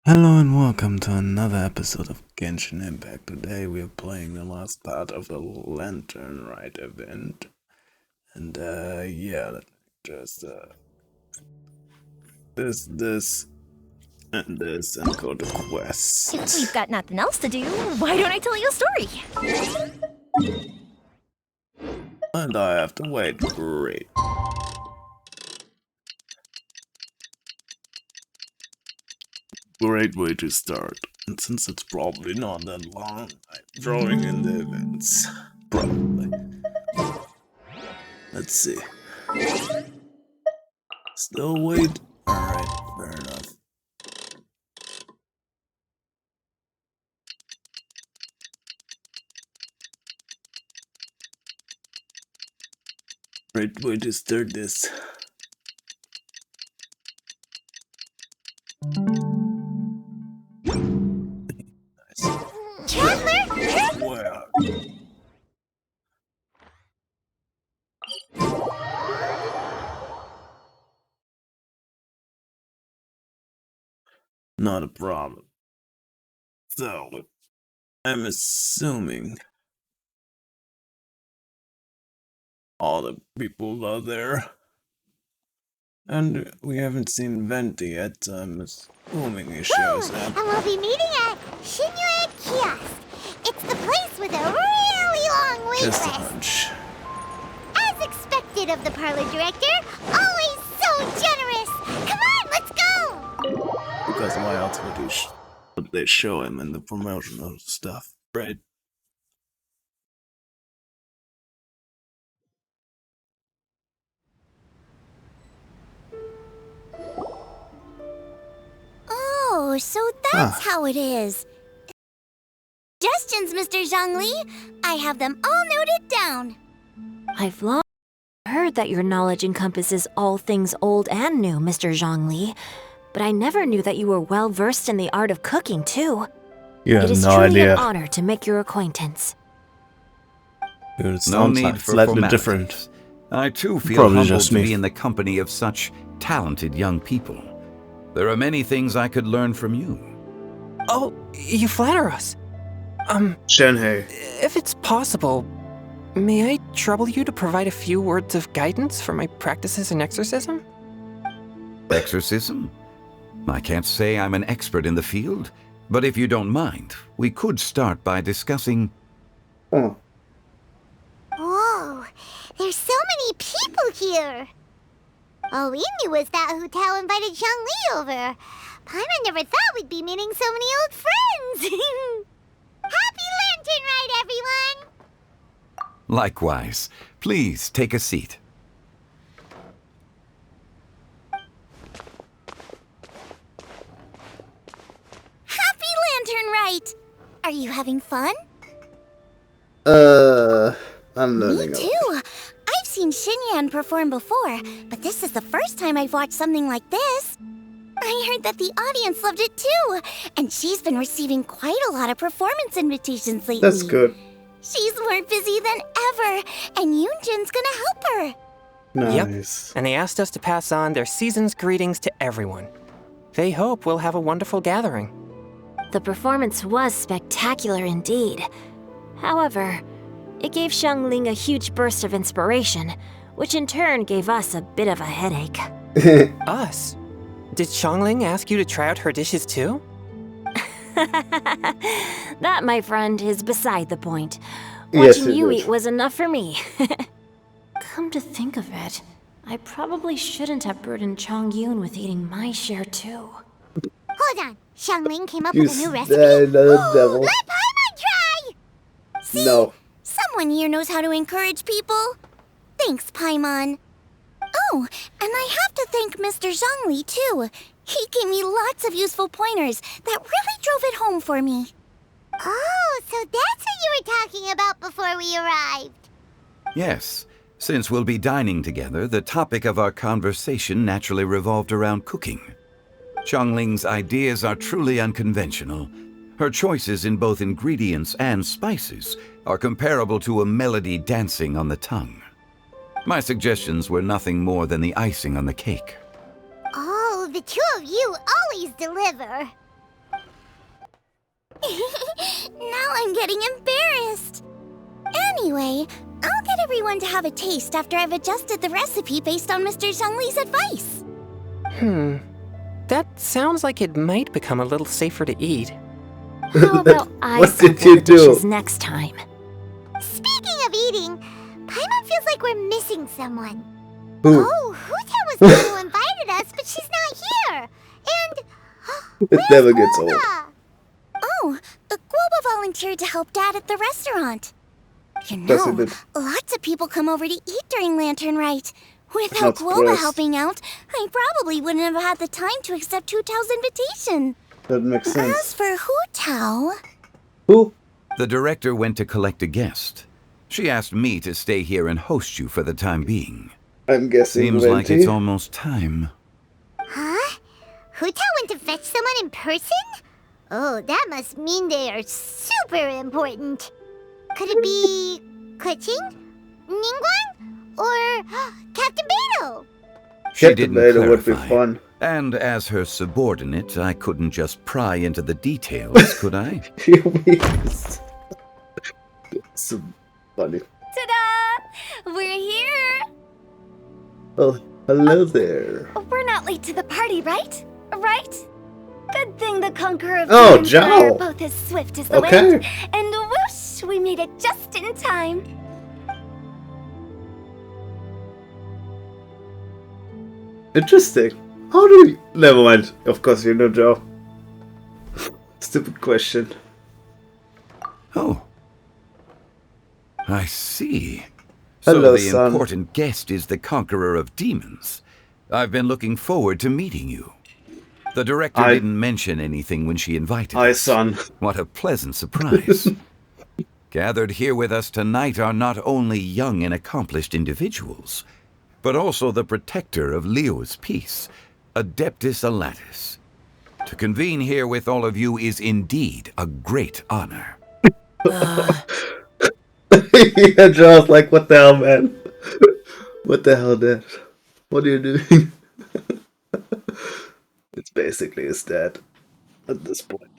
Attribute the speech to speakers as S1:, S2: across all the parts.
S1: Hello and welcome to another episode of Genshin Impact. Today we are playing the last part of the Lantern Rite event. And yeah, let me just this, and this, and go to quest.
S2: If we've got nothing else to do, why don't I tell you a story?
S1: And I have to wait. Great. Great way to start. And since it's probably not that long, I'm throwing in the events. Probably. Let's see. Still wait. Alright, fair enough. Great way to start this. Nice.
S2: Chandler?
S1: Wow. Not a problem. So, I'm assuming all the people are there. And we haven't seen Venti yet, so I'm assuming he shows up.
S3: And we'll be meeting at Shinya Kiosk. It's the place with a really long wait
S1: Just a
S3: list.
S1: hunch.
S3: As expected of the parlor director, always so generous. Come on, let's go.
S1: Because why else would they show him in the promotional stuff, right?
S3: Oh, so that's how it is. Suggestions, Mr. Zhongli. I have them all noted down.
S2: I've long heard that your knowledge encompasses all things old and new, Mr. Zhongli. But I never knew that you were well versed in the art of cooking, too.
S1: You
S2: It
S1: have
S2: is
S1: no
S2: truly
S1: idea.
S2: an honor to make your acquaintance.
S1: It
S4: No
S1: sounds
S4: need
S1: like
S4: for
S1: slightly
S4: formalities.
S1: different.
S4: I too feel
S1: Probably
S4: humbled
S1: just
S4: to
S1: me.
S4: be in the company of such talented young people. There are many things I could learn from you.
S5: Oh, you flatter us.
S1: Shenhei.
S5: If it's possible, may I trouble you to provide a few words of guidance for my practices in exorcism?
S4: Exorcism? I can't say I'm an expert in the field, but if you don't mind, we could start by discussing...
S3: Whoa, there's so many people here. All we knew was that Hu invited Zhongli over. Paimon never thought we'd be meeting so many old friends. Happy Lantern Rite, everyone!
S4: Likewise. Please take a seat.
S3: Happy Lantern Rite! Are you having fun?
S1: I'm
S3: Me
S1: learning.
S3: too. I've seen Xinyan perform before, but this is the first time I've watched something like this. I heard that the audience loved it too, and she's been receiving quite a lot of performance invitations lately.
S1: That's good.
S3: She's more busy than ever, and Yoonjin's gonna help her.
S1: Nice.
S5: And they asked us to pass on their season's greetings to everyone. They hope we'll have a wonderful gathering.
S2: The performance was spectacular indeed. However, it gave Xiangling a huge burst of inspiration, which in turn gave us a bit of a headache.
S5: Us? Did Xiangling ask you to try out her dishes too?
S2: That, my friend, is beside the point.
S1: Yes,
S2: Watching
S1: it
S2: you
S1: is.
S2: eat was enough for me. Come to think of it, I probably shouldn't have burdened Chongyun with eating my share too.
S3: Hold on, Xiangling came up
S1: You
S3: with a new recipe.
S1: another devil.
S3: Let Paimon try! See?
S1: No.
S3: Someone here knows how to encourage people. Thanks, Paimon. Oh, and I have to thank Mr. Zhongli, too. He gave me lots of useful pointers that really drove it home for me. Oh, so that's what you were talking about before we arrived.
S4: Yes, since we'll be dining together, the topic of our conversation naturally revolved around cooking. Xiangling's ideas are truly unconventional. Her choices in both ingredients and spices are comparable to a melody dancing on the tongue. My suggestions were nothing more than the icing on the cake.
S3: Oh, the two of you always deliver. Now I'm getting embarrassed. Anyway, I'll get everyone to have a taste after I've adjusted the recipe based on Mr. Zhongli's advice.
S5: That sounds like it might become a little safer to eat.
S2: How about I
S1: What did
S2: sample
S1: you
S2: the
S1: do?
S2: dishes next time?
S3: Speaking of eating, Paimon feels like we're missing someone.
S1: Who?
S3: Oh, Huta was the one who invited us, but she's not here. And
S1: It never gets old.
S3: oh, Guoba volunteered to help Dad at the restaurant. You
S1: Yes, it
S3: know,
S1: did.
S3: lots of people come over to eat during Lantern Rite. Without
S1: Not
S3: Guoba
S1: surprised.
S3: helping out, I probably wouldn't have had the time to accept Hu Tao's invitation.
S1: That makes sense.
S3: As for Hu Tao,
S1: Who?
S4: The director went to collect a guest. She asked me to stay here and host you for the time being.
S1: I'm guessing
S4: Seems like
S1: Venti.
S4: it's almost time.
S3: huh? Hu Tao went to fetch someone in person? Oh, that must mean they are super important. Could it be Kuching? Ningguang? Or Captain Beto?
S4: She
S1: Captain
S4: didn't
S1: Beta would be
S4: clarify.
S1: fun.
S4: And as her subordinate, I couldn't just pry into the details, could I?
S1: So funny.
S2: Ta-da! We're here!
S1: Oh, hello there.
S2: We're not late to the party, right? Right? Good thing the Conqueror of
S1: Oh,
S2: Demons and I are
S1: Zhao.
S2: both as swift as the
S1: Okay.
S2: wind. And whoosh, we made it just in time.
S1: Interesting. How do we... Never mind. Of course you know Joe. Stupid question.
S4: Oh. I see. So
S1: Hello,
S4: the
S1: son.
S4: important guest is the Conqueror of Demons. I've been looking forward to meeting you. The director didn't mention anything when she invited
S1: Hi,
S4: us.
S1: son.
S4: What a pleasant surprise. Gathered here with us tonight are not only young and accomplished individuals, but also the protector of Leo's peace, Adeptus Alatus. To convene here with all of you is indeed a great honor.
S1: Yeah, Joe's like, what the hell, man? What the hell, Dad? What are you doing? It's basically his dad at this point.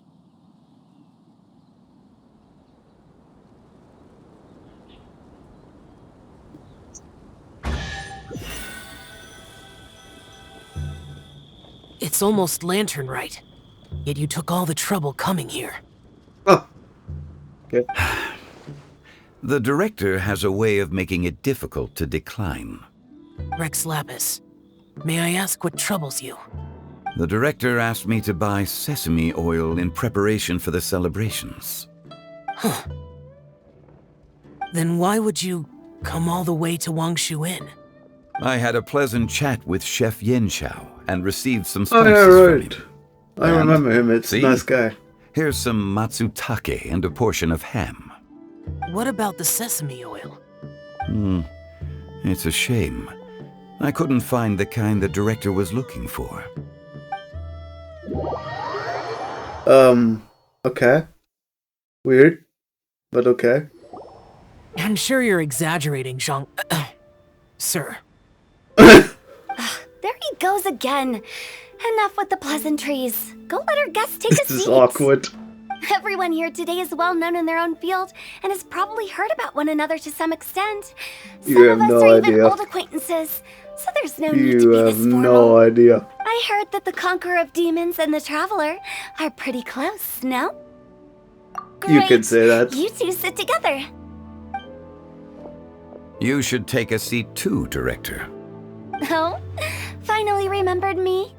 S6: It's almost Lantern Rite, yet you took all the trouble coming here.
S1: Oh. Okay.
S4: The director has a way of making it difficult to decline.
S6: Rex Lapis, may I ask what troubles you?
S4: The director asked me to buy sesame oil in preparation for the celebrations.
S6: Then why would you come all the way to Wangshu Inn?
S4: I had a pleasant chat with Chef Yenshao and received some
S1: Oh,
S4: spices
S1: yeah,
S4: from
S1: right.
S4: him.
S1: I
S4: And
S1: remember him. It's
S4: see?
S1: a nice guy.
S4: Here's some matsutake and a portion of ham.
S6: What about the sesame oil?
S4: It's a shame. I couldn't find the kind the director was looking for.
S1: Okay. Weird, but okay.
S6: I'm sure you're exaggerating, Zhang... Sir.
S2: There he goes again. Enough with the pleasantries. Go let our guests take a
S1: This is
S2: seat.
S1: awkward.
S2: Everyone here today is well known in their own field and has probably heard about one another to some extent. Some
S1: You
S2: of
S1: have
S2: us
S1: no
S2: are even
S1: idea.
S2: old acquaintances, so there's no need to
S1: You
S2: be
S1: have
S2: this formal.
S1: no idea.
S2: I heard that the Conqueror of Demons and the Traveler are pretty close, no?
S1: You
S2: Great.
S1: can say that.
S2: You two sit together.
S4: You should take a seat too, director.
S2: Oh, finally remembered me?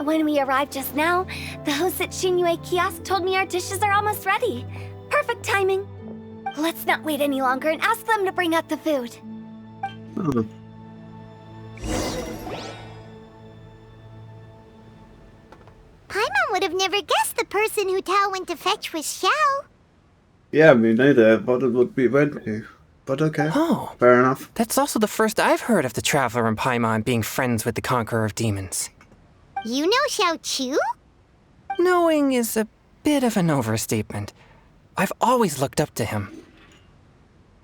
S2: When we arrived just now, the host at Shinue Kiosk told me our dishes are almost ready. Perfect timing. Let's not wait any longer and ask them to bring out the food.
S1: Oh.
S3: Paimon would have never guessed the person Hu Tao went to fetch was Xiao.
S1: Yeah, me neither. I thought it would be Venti. But okay.
S5: Oh,
S1: Fair enough.
S5: that's also the first I've heard of the Traveler and Paimon being friends with the Conqueror of Demons.
S3: You know Xiao Chu?
S5: Knowing is a bit of an overstatement. I've always looked up to him.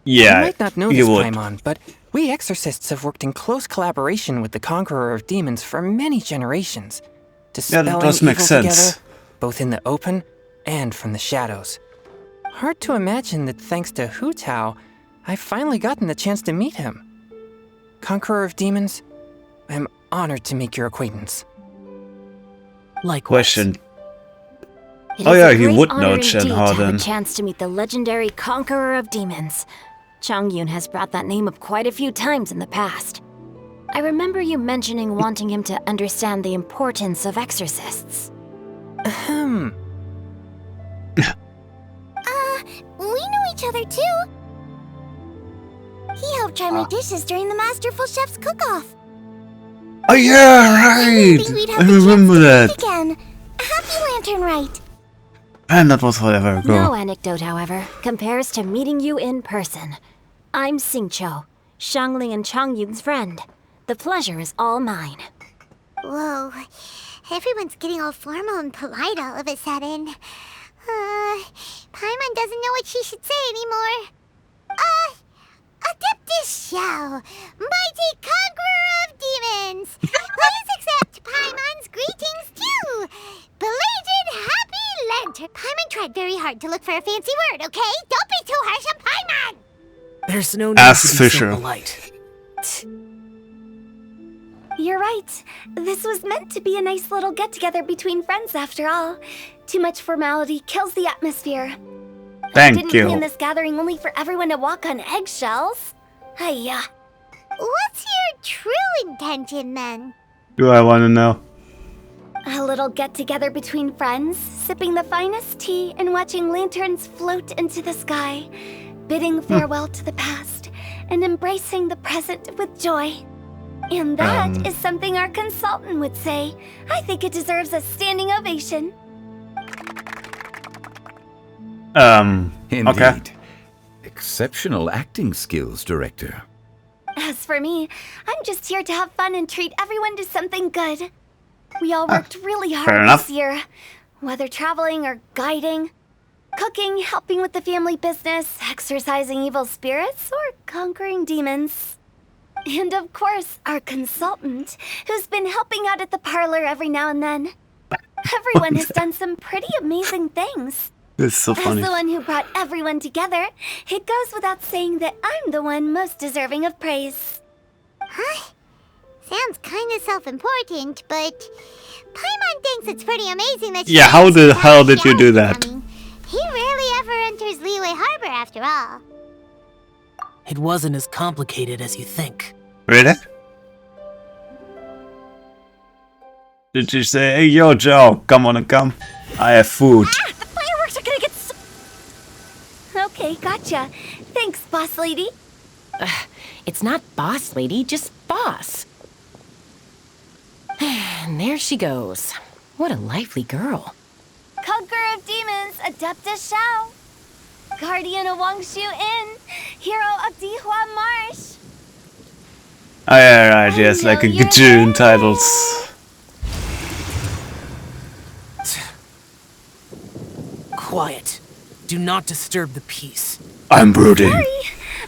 S5: You might not know this, Paimon, but we exorcists have worked in close collaboration with the Conqueror of Demons for many generations.
S1: Yeah, that
S5: Dispelling
S1: does make
S5: evil
S1: sense.
S5: together, both in the open and from the shadows. Hard to imagine that thanks to Hu Tao, I've finally gotten the chance to meet him. Conqueror of Demons, I'm honored to make your acquaintance.
S6: Likewise.
S1: Question.
S2: It
S1: Oh
S2: is
S1: yeah,
S2: a
S1: he
S2: great
S1: would
S2: honor
S1: know
S2: indeed
S1: Chen
S2: to have
S1: Harden.
S2: a chance to meet the legendary Conqueror of Demons. Chongyun has brought that name up quite a few times in the past. I remember you mentioning wanting him to understand the importance of exorcists.
S5: Ahem.
S3: We know each other too. He helped try my dishes during the Masterful Chef's cook-off.
S1: Oh yeah, right!
S3: Maybe we'd have
S1: I
S3: the chance
S1: remember
S3: to
S1: that.
S3: meet again. Happy Lantern Rite.
S1: And that was forever ago.
S2: No anecdote, however, compares to meeting you in person. I'm Xingqiu, Xiangling and Chongyun's friend. The pleasure is all mine.
S3: Whoa. Everyone's getting all formal and polite all of a sudden. Paimon doesn't know what she should say anymore. Adeptus Xiao, mighty conqueror of demons. Let us accept Paimon's greetings too. Belated Happy Lantern. Paimon tried very hard to look for a fancy word, okay? Don't be too harsh on Paimon.
S6: There's no need
S1: Ask
S6: to be
S1: Fisher.
S6: so polite.
S2: You're right. This was meant to be a nice little get-together between friends after all. Too much formality kills the atmosphere.
S1: Thank
S2: Didn't
S1: you.
S2: plan this gathering only for everyone to walk on eggshells. Hiya.
S3: What's your true intention then?
S1: Do I want to know?
S2: A little get-together between friends, sipping the finest tea and watching lanterns float into the sky, bidding farewell to the past and embracing the present with joy. And that is something our consultant would say. I think it deserves a standing ovation.
S4: Indeed.
S1: Okay.
S4: Exceptional acting skills, Director.
S2: As for me, I'm just here to have fun and treat everyone to something good. We all worked really
S1: fair
S2: hard
S1: enough.
S2: this year, whether traveling or guiding, cooking, helping with the family business, exorcising evil spirits, or conquering demons. And of course, our consultant, who's been helping out at the parlor every now and then. Everyone has done some pretty amazing things.
S1: It's so
S2: As
S1: funny.
S2: the one who brought everyone together, it goes without saying that I'm the one most deserving of praise.
S3: Huh? Sounds kind of self-important, but Paimon thinks it's pretty amazing that she
S1: Yeah, how
S3: managed
S1: the
S3: to
S1: hell
S3: stop
S1: did you do
S3: Xiao
S1: that?
S3: coming. He rarely ever enters Liyue Harbor after all.
S6: It wasn't as complicated as you think.
S1: Really? Did you say, hey, yo, Joe, come on and come? I have food.
S2: Ah, the fireworks are gonna get Okay, gotcha. Thanks, boss lady.
S7: It's not boss lady, just boss. And there she goes. What a lively girl.
S2: Conqueror of demons, Adeptus Xiao. Guardian of Wangshu Inn, hero of Dihua Marsh.
S1: Oh, yeah, right,
S2: I
S1: yes, like a
S2: know you're
S1: gajillion
S2: there.
S1: titles.
S6: Quiet. Do not disturb the peace.
S1: I'm brooding.
S2: Sorry,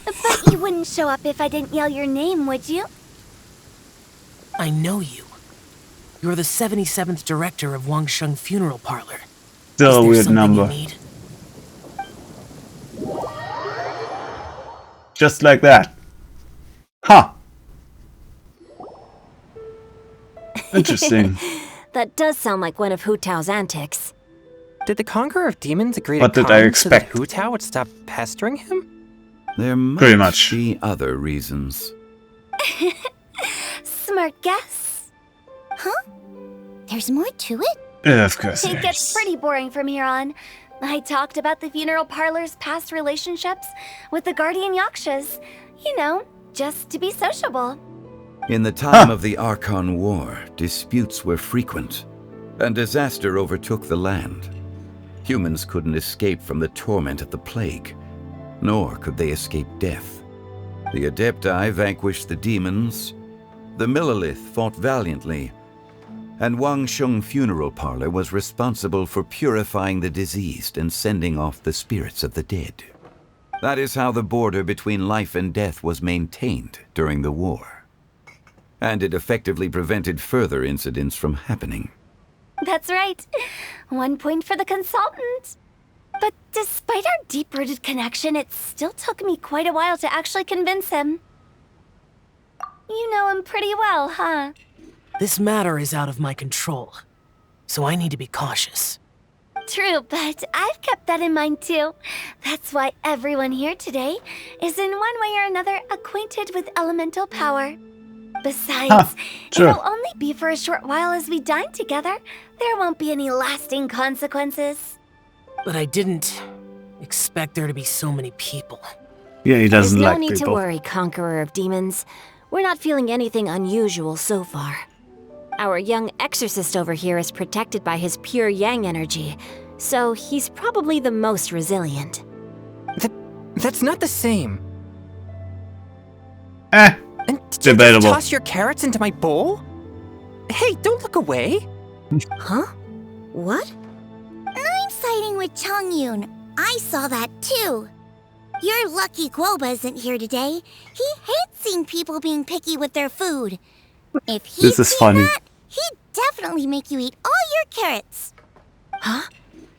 S2: but you wouldn't show up if I didn't yell your name, would you?
S6: I know you. You're the 77th director of Wangsheng Funeral Parlor.
S1: Still a
S6: Is there
S1: weird
S6: something
S1: number.
S6: you need?
S1: Just like that. Huh. Interesting.
S2: That does sound like one of Hu Tao's antics.
S5: Did the Conqueror of Demons agree
S1: What
S5: to
S1: did I
S5: calm so that
S1: expect?
S5: Hu Tao would stop pestering him?
S4: There
S1: Pretty
S4: might
S1: much.
S4: be other reasons.
S2: Smart guess.
S3: There's more to it?
S1: Yeah, of course.
S2: It gets pretty boring from here on. I talked about the funeral parlor's past relationships with the guardian yakshas. You know, just to be sociable.
S4: In the time of the Archon War, disputes were frequent, and disaster overtook the land. Humans couldn't escape from the torment of the plague, nor could they escape death. The Adepti vanquished the demons, the Millelith fought valiantly, and Wangsheng Funeral Parlor was responsible for purifying the diseased and sending off the spirits of the dead. That is how the border between life and death was maintained during the war. And it effectively prevented further incidents from happening.
S2: That's right. 1 point for the consultant. But despite our deep-rooted connection, it still took me quite a while to actually convince him. You know him pretty well, huh?
S6: This matter is out of my control, so I need to be cautious.
S2: True, but I've kept that in mind too. That's why everyone here today is in one way or another acquainted with elemental power. Besides, it'll only be for a short while as we dine together. There won't be any lasting consequences.
S6: But I didn't expect there to be so many people.
S1: Yeah, he doesn't like
S7: There's no need
S1: people.
S7: to worry, Conqueror of Demons. We're not feeling anything unusual so far. Our young exorcist over here is protected by his pure yang energy, so he's probably the most resilient.
S5: That's not the same.
S1: Eh,
S5: And did you
S1: debatable.
S5: just toss your carrots into my bowl? Hey, don't look away.
S7: Huh? What?
S3: I'm siding with Chongyun. I saw that too. You're lucky Guoba isn't here today. He hates seeing people being picky with their food. If he'd
S1: This is
S3: seen
S1: funny.
S3: that, he'd definitely make you eat all your carrots.
S7: Huh?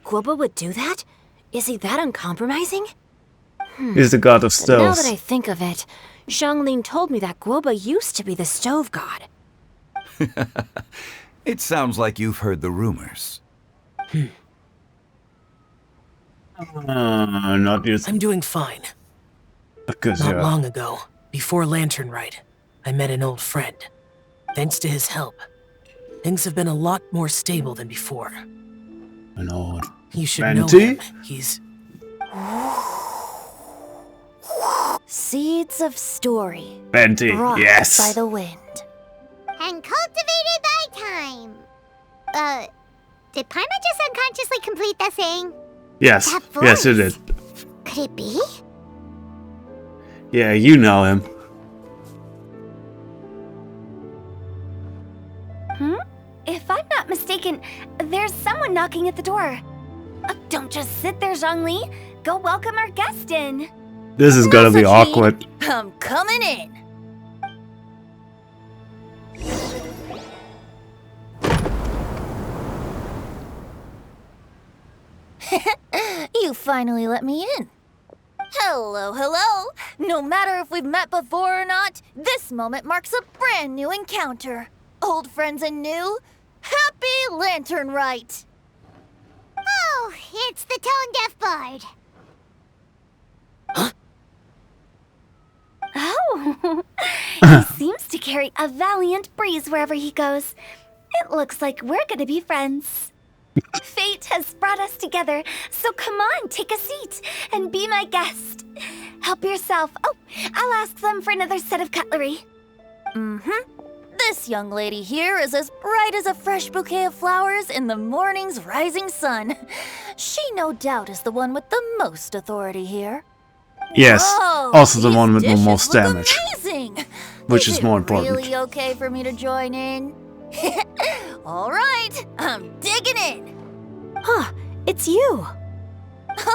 S7: Guoba would do that? Is he that uncompromising?
S1: He's the god of
S7: But now
S1: stoves.
S7: that I think of it, Xianglin told me that Guoba used to be the stove god.
S4: It sounds like you've heard the rumors.
S1: Not used
S6: I'm doing fine.
S1: because
S6: Not
S1: you're
S6: long ago, before Lantern Rite, I met an old friend. Thanks to his help, things have been a lot more stable than before.
S1: an old.
S6: You should know
S1: Venti?
S6: him. He's...
S2: Seeds of story.
S1: Venti,
S2: Brought
S1: yes.
S2: by the wind.
S3: And cultivated by time. Did Paimon just unconsciously complete that saying?
S1: Yes,
S3: That
S1: yes it
S3: voice.
S1: is.
S3: Could it be?
S1: Yeah, you know him.
S2: If I'm not mistaken, there's someone knocking at the door. Don't just sit there, Zhongli. Go welcome our guest in.
S1: This is gonna be awkward.
S2: I'm coming in.
S8: You finally let me in. Hello, hello. No matter if we've met before or not, this moment marks a brand new encounter. Old friends and new. Happy Lantern Rite.
S3: Oh, it's the tone-deaf bard.
S2: Oh, he seems to carry a valiant breeze wherever he goes. It looks like we're gonna be friends. Fate has brought us together, so come on, take a seat and be my guest. Help yourself. Oh, I'll ask them for another set of cutlery.
S8: This young lady here is as bright as a fresh bouquet of flowers in the morning's rising sun. She no doubt is the one with the most authority here.
S1: Yes,
S8: Whoa,
S1: also the
S8: these
S1: one with the
S8: dishes
S1: most
S8: look
S1: damage,
S8: Amazing.
S1: which is more important.
S8: Really okay for me to join in? All right, I'm digging in.
S7: Huh, it's you.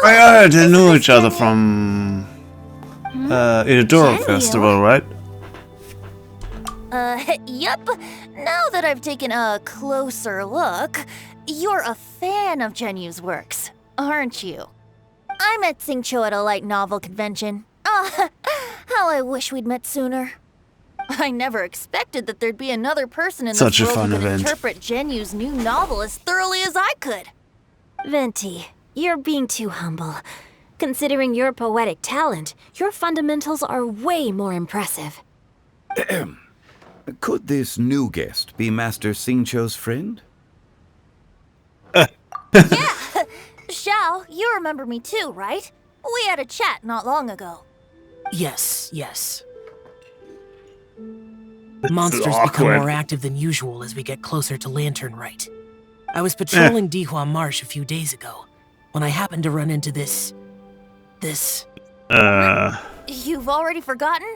S1: They knew each other from Idoro
S2: Genio.
S1: Festival, right?
S8: Yep. Now that I've taken a closer look, you're a fan of Genyu's works, aren't you? I met Xingqiu at a light novel convention. Ah, how I wish we'd met sooner. I never expected that there'd be another person in
S1: Such
S8: this
S1: a
S8: world
S1: fun
S8: who could
S1: event.
S8: interpret Genyu's new novel as thoroughly as I could.
S7: Venti, you're being too humble. Considering your poetic talent, your fundamentals are way more impressive.
S4: Could this new guest be Master Xingqiu's friend?
S8: Xiao, you remember me too, right? We had a chat not long ago.
S6: Yes, yes. Monsters become
S1: awkward.
S6: more active than usual as we get closer to Lantern Rite. I was patrolling Dihua Marsh a few days ago, when I happened to run into this...
S8: You've already forgotten?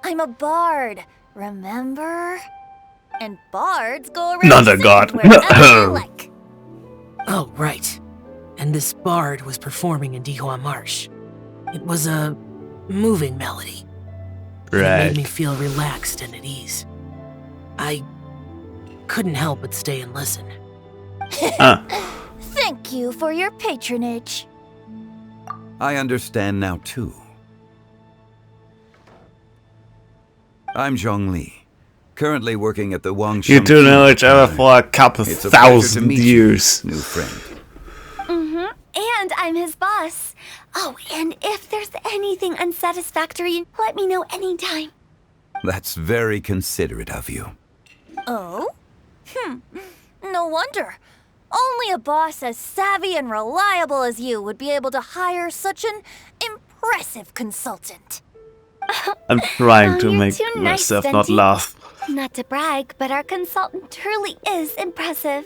S8: I'm a bard, remember? And bards go around
S1: Not a
S8: singing
S1: god.
S8: wherever they like.
S6: Oh, right. And this bard was performing in Dihua Marsh. It was a moving melody. It made me
S1: Right.
S6: feel relaxed and at ease. I couldn't help but stay and listen.
S8: Thank you for your patronage.
S4: I understand now, too. I'm Zhongli, currently working at the Wangshan.
S1: You two know each other for a couple thousand years.
S4: New friend.
S2: And I'm his boss. Oh, and if there's anything unsatisfactory, let me know anytime.
S4: That's very considerate of you.
S8: Oh? No wonder. Only a boss as savvy and reliable as you would be able to hire such an impressive consultant.
S1: I'm trying to
S2: you're
S1: make
S2: too nice,
S1: myself not
S2: Venti.
S1: laugh.
S2: Not to brag, but our consultant truly is impressive.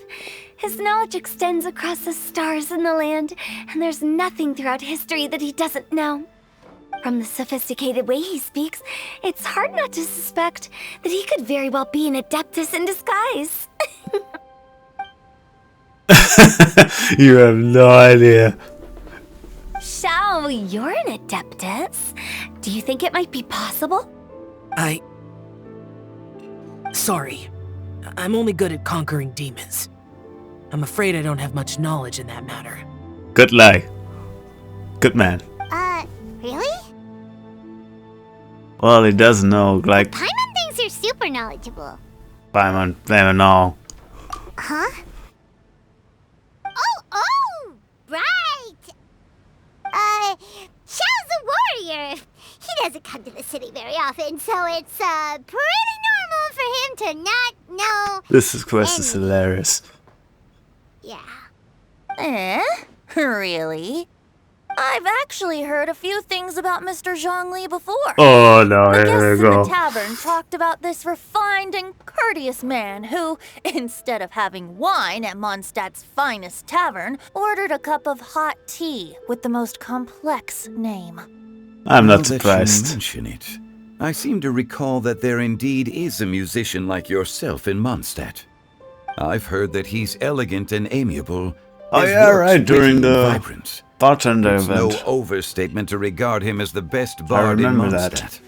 S2: His knowledge extends across the stars and the land, and there's nothing throughout history that he doesn't know. From the sophisticated way he speaks, it's hard not to suspect that he could very well be an adeptus in disguise.
S1: You have no idea.
S2: Shao, you're an adeptus. Do you think it might be possible?
S6: Sorry. I'm only good at conquering demons. I'm afraid I don't have much knowledge in that matter.
S1: Good lie. Good man.
S3: Really?
S1: Well, he doesn't know, like,
S3: Paimon thinks you're super knowledgeable.
S1: Paimon, no.
S3: Huh? Oh, right! Xiao's a warrior. He doesn't come to the city very often, so it's, pretty normal for him to not know.
S1: This quest is hilarious.
S3: Yeah.
S8: Really? I've actually heard a few things about Mr. Zhongli before.
S1: Oh no,
S8: The
S1: here
S8: guests
S1: we
S8: in
S1: go.
S8: the tavern talked about this refined and courteous man who, instead of having wine at Mondstadt's finest tavern, ordered a cup of hot tea with the most complex name.
S1: I'm
S4: Now
S1: not
S4: that you
S1: surprised.
S4: mention it, I seem to recall that there indeed is a musician like yourself in Mondstadt. I've heard that he's elegant and amiable.
S1: Oh,
S4: his
S1: yeah,
S4: works
S1: right, during
S4: witty and
S1: the
S4: vibrant.
S1: bartender
S4: It's no
S1: event.
S4: overstatement to regard him as the best bard in
S1: remember that.
S4: Mondstadt.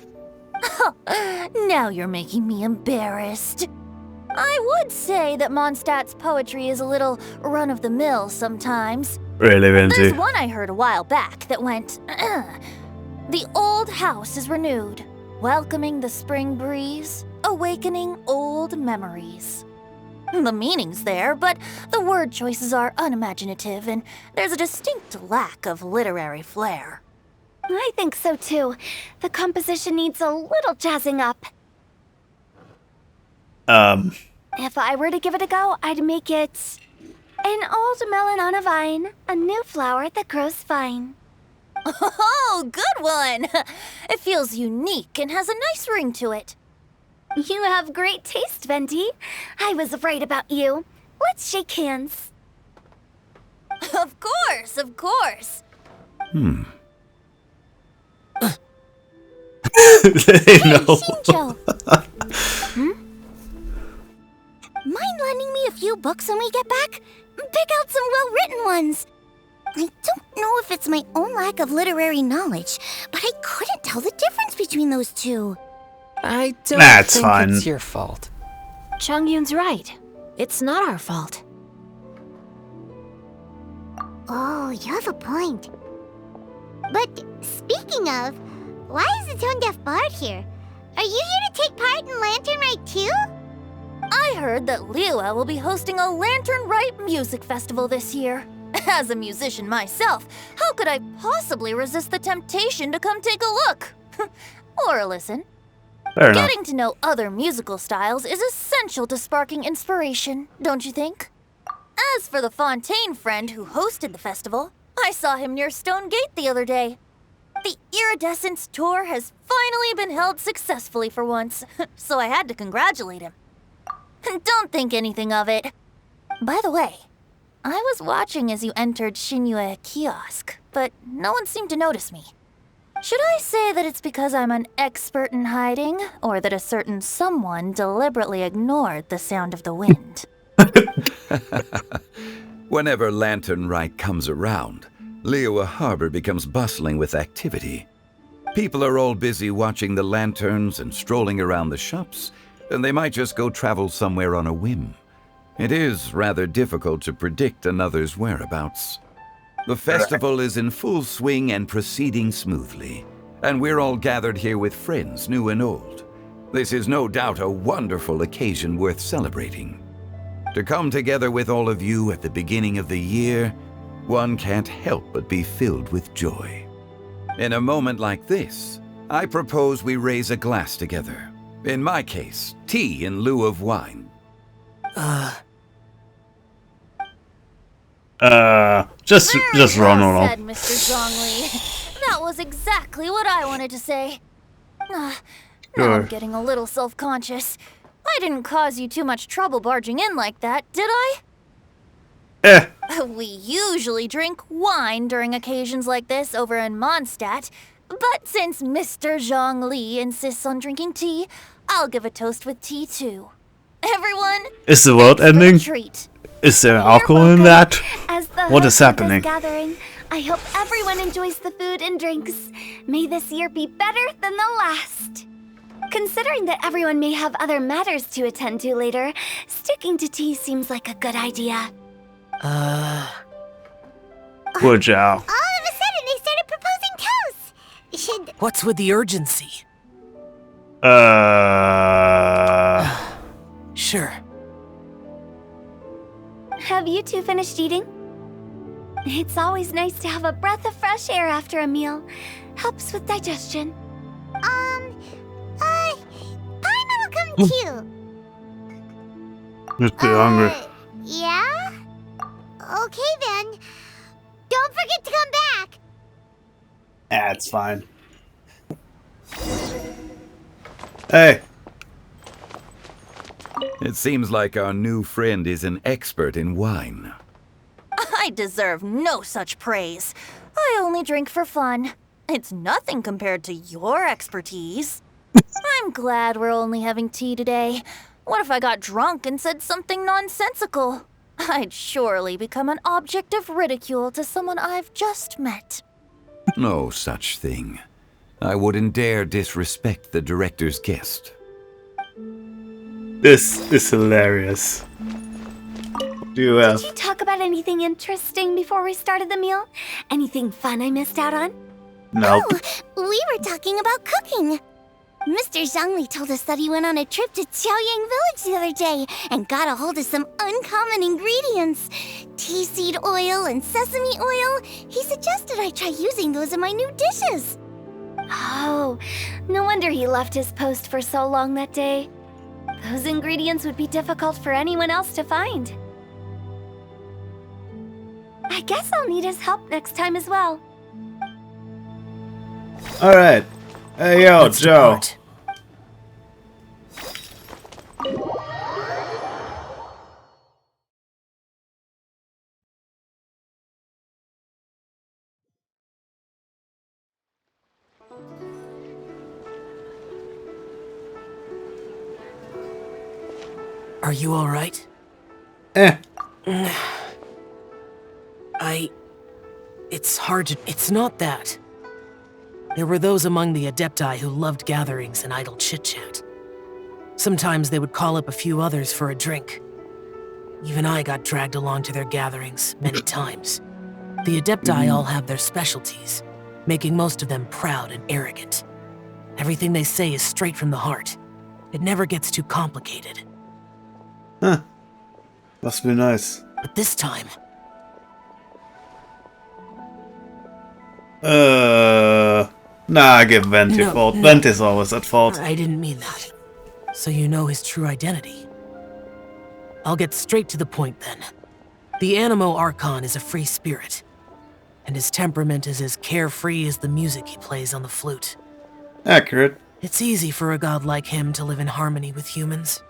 S8: Now you're making me embarrassed. I would say that Mondstadt's poetry is a little run-of-the-mill sometimes.
S1: Really,
S8: There's
S1: Vinci.
S8: one I heard a while back that went, The old house is renewed, welcoming the spring breeze, awakening old memories. The meaning's there, but the word choices are unimaginative, and there's a distinct lack of literary flair.
S2: I think so too. The composition needs a little jazzing up. If I were to give it a go, I'd make it an old melon on a vine, a new flower that grows fine.
S8: Oh, good one! It feels unique and has a nice ring to it.
S2: You have great taste, Venti. I was right about you. Let's shake hands.
S8: Of course, of course.
S1: They know.
S3: Shinjo. Mind lending me a few books when we get back? Pick out some well-written ones. I don't know if it's my own lack of literary knowledge, but I couldn't tell the difference between those two.
S5: I don't
S1: That's
S5: think
S1: fine.
S5: it's your fault.
S7: Chongyun's right. It's not our fault.
S3: Oh, you have a point. But speaking of, why is the tone-deaf bard here? Are you here to take part in Lantern Rite too?
S8: I heard that Liua will be hosting a Lantern Rite music festival this year. As a musician myself, how could I possibly resist the temptation to come take a look? Or listen.
S1: Fair enough.
S8: Getting to know other musical styles is essential to sparking inspiration, don't you think? As for the Fontaine friend who hosted the festival, I saw him near Stone Gate the other day. The Iridescence tour has finally been held successfully for once, so I had to congratulate him. Don't think anything of it. By the way, I was watching as you entered Shinyue Kiosk, but no one seemed to notice me. Should I say that it's because I'm an expert in hiding, or that a certain someone deliberately ignored the sound of the wind?
S4: Whenever Lantern Rite comes around, Liua Harbor becomes bustling with activity. People are all busy watching the lanterns and strolling around the shops, and they might just go travel somewhere on a whim. It is rather difficult to predict another's whereabouts. The festival is in full swing and proceeding smoothly, and we're all gathered here with friends new and old. This is no doubt a wonderful occasion worth celebrating. To come together with all of you at the beginning of the year, one can't help but be filled with joy. In a moment like this, I propose we raise a glass together. In my case, tea in lieu of wine.
S1: Just run
S8: well
S1: along.
S8: said, Mr. Zhongli. That was exactly what I wanted to say. Now I'm getting a little self-conscious. I didn't cause you too much trouble barging in like that, did I? We usually drink wine during occasions like this over in Mondstadt, but since Mr. Zhongli insists on drinking tea, I'll give a toast with tea too. Everyone,
S1: Is the world ending?
S8: treat.
S1: Is there alcohol in that?
S2: As the
S1: What
S2: host
S1: is
S2: of
S1: happening?
S2: this gathering, I hope everyone enjoys the food and drinks. May this year be better than the last. Considering that everyone may have other matters to attend to later, sticking to tea seems like a good idea.
S1: Poor Zhao.
S3: All of a sudden, they started proposing toasts. Should...
S6: What's with the urgency? Sure.
S2: Have you two finished eating? It's always nice to have a breath of fresh air after a meal. Helps with digestion.
S3: Paimon will come too.
S1: Just too hungry.
S3: Yeah? Okay then. Don't forget to come back.
S1: It's fine. Hey.
S4: It seems like our new friend is an expert in wine.
S8: I deserve no such praise. I only drink for fun. It's nothing compared to your expertise. I'm glad we're only having tea today. What if I got drunk and said something nonsensical? I'd surely become an object of ridicule to someone I've just met.
S4: No such thing. I wouldn't dare disrespect the director's guest.
S1: This is hilarious. Do you
S2: Did you talk about anything interesting before we started the meal? Anything fun I missed out on?
S1: Nope.
S3: Oh, we were talking about cooking. Mr. Zhongli told us that he went on a trip to Qiaoyang Village the other day and got a hold of some uncommon ingredients. Tea seed oil and sesame oil. He suggested I try using those in my new dishes.
S2: Oh, no wonder he left his post for so long that day. Those ingredients would be difficult for anyone else to find. I guess I'll need his help next time as well.
S1: Alright. Hey, yo,
S6: Let's
S1: Joe.
S6: depart. Are you all right? It's hard to... It's not that. There were those among the Adepti who loved gatherings and idle chit-chat. Sometimes they would call up a few others for a drink. Even I got dragged along to their gatherings many times. The Adepti all have their specialties, making most of them proud and arrogant. Everything they say is straight from the heart. It never gets too complicated.
S1: Huh. Must be nice.
S6: But this time,
S1: Nah, I give Vent your
S6: No,
S1: fault.
S6: no.
S1: Vent is always at fault.
S6: I didn't mean that. So you know his true identity. I'll get straight to the point then. The Animo Archon is a free spirit, and his temperament is as carefree as the music he plays on the flute.
S1: Accurate.
S6: It's easy for a god like him to live in harmony with humans,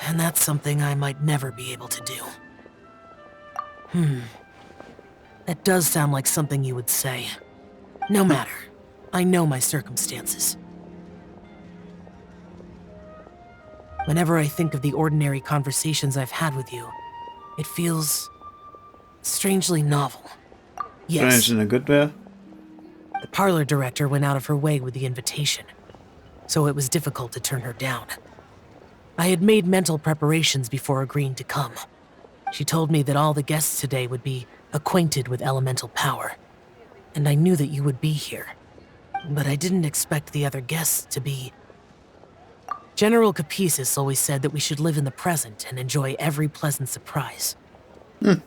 S6: and that's something I might never be able to do. That does sound like something you would say. No matter. I know my circumstances. Whenever I think of the ordinary conversations I've had with you, it feels strangely novel. Yes,
S1: Strange in a good way.
S6: the parlor director went out of her way with the invitation, so it was difficult to turn her down. I had made mental preparations before agreeing to come. She told me that all the guests today would be acquainted with elemental power, and I knew that you would be here. But I didn't expect the other guests to be... General Capisis always said that we should live in the present and enjoy every pleasant surprise.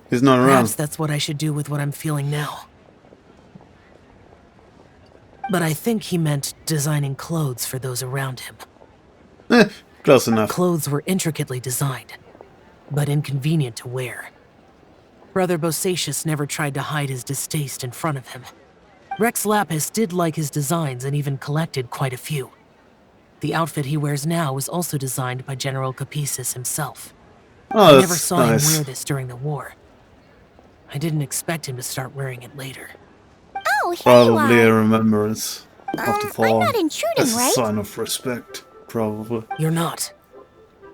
S1: He's not around.
S6: Perhaps that's what I should do with what I'm feeling now. But I think he meant designing clothes for those around him.
S1: Close enough.
S6: Clothes were intricately designed, but inconvenient to wear. Brother Bosacius never tried to hide his distaste in front of him. Rex Lapis did like his designs and even collected quite a few. The outfit he wears now was also designed by General Capisis himself.
S1: Oh,
S6: I never saw
S1: nice.
S6: him wear this during the war. I didn't expect him to start wearing it later.
S3: Oh, here
S1: Probably
S3: you
S1: a
S3: are.
S1: remembrance of the fall.
S3: I'm not intruding,
S1: As a
S3: right?
S1: sign of respect, probably.
S6: You're not.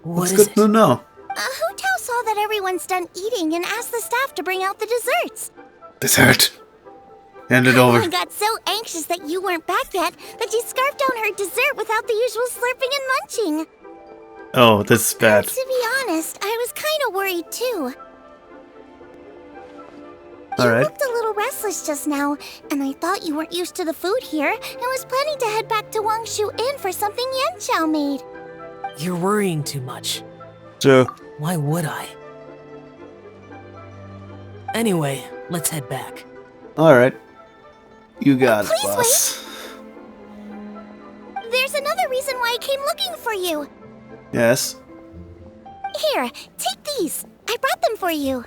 S6: What
S1: It's
S6: is
S1: good to
S6: it?
S1: know.
S3: Hu Tao saw that everyone's done eating and asked the staff to bring out the desserts.
S1: Dessert. Hand it over.
S3: I got so anxious that you weren't back yet that she scarfed down her dessert without the usual slurping and munching.
S1: Oh, this is bad.
S3: To be honest, I was kind of worried too. You
S1: Alright.
S3: looked a little restless just now, and I thought you weren't used to the food here and was planning to head back to Wangshu Inn for something Yan Xiao made.
S6: You're worrying too much.
S1: So,
S6: Why would I? Anyway, let's head back.
S1: alright. You got it,
S3: Please
S1: boss.
S3: There's another reason why I came looking for you.
S1: Yes.
S3: Here, take these. I brought them for you.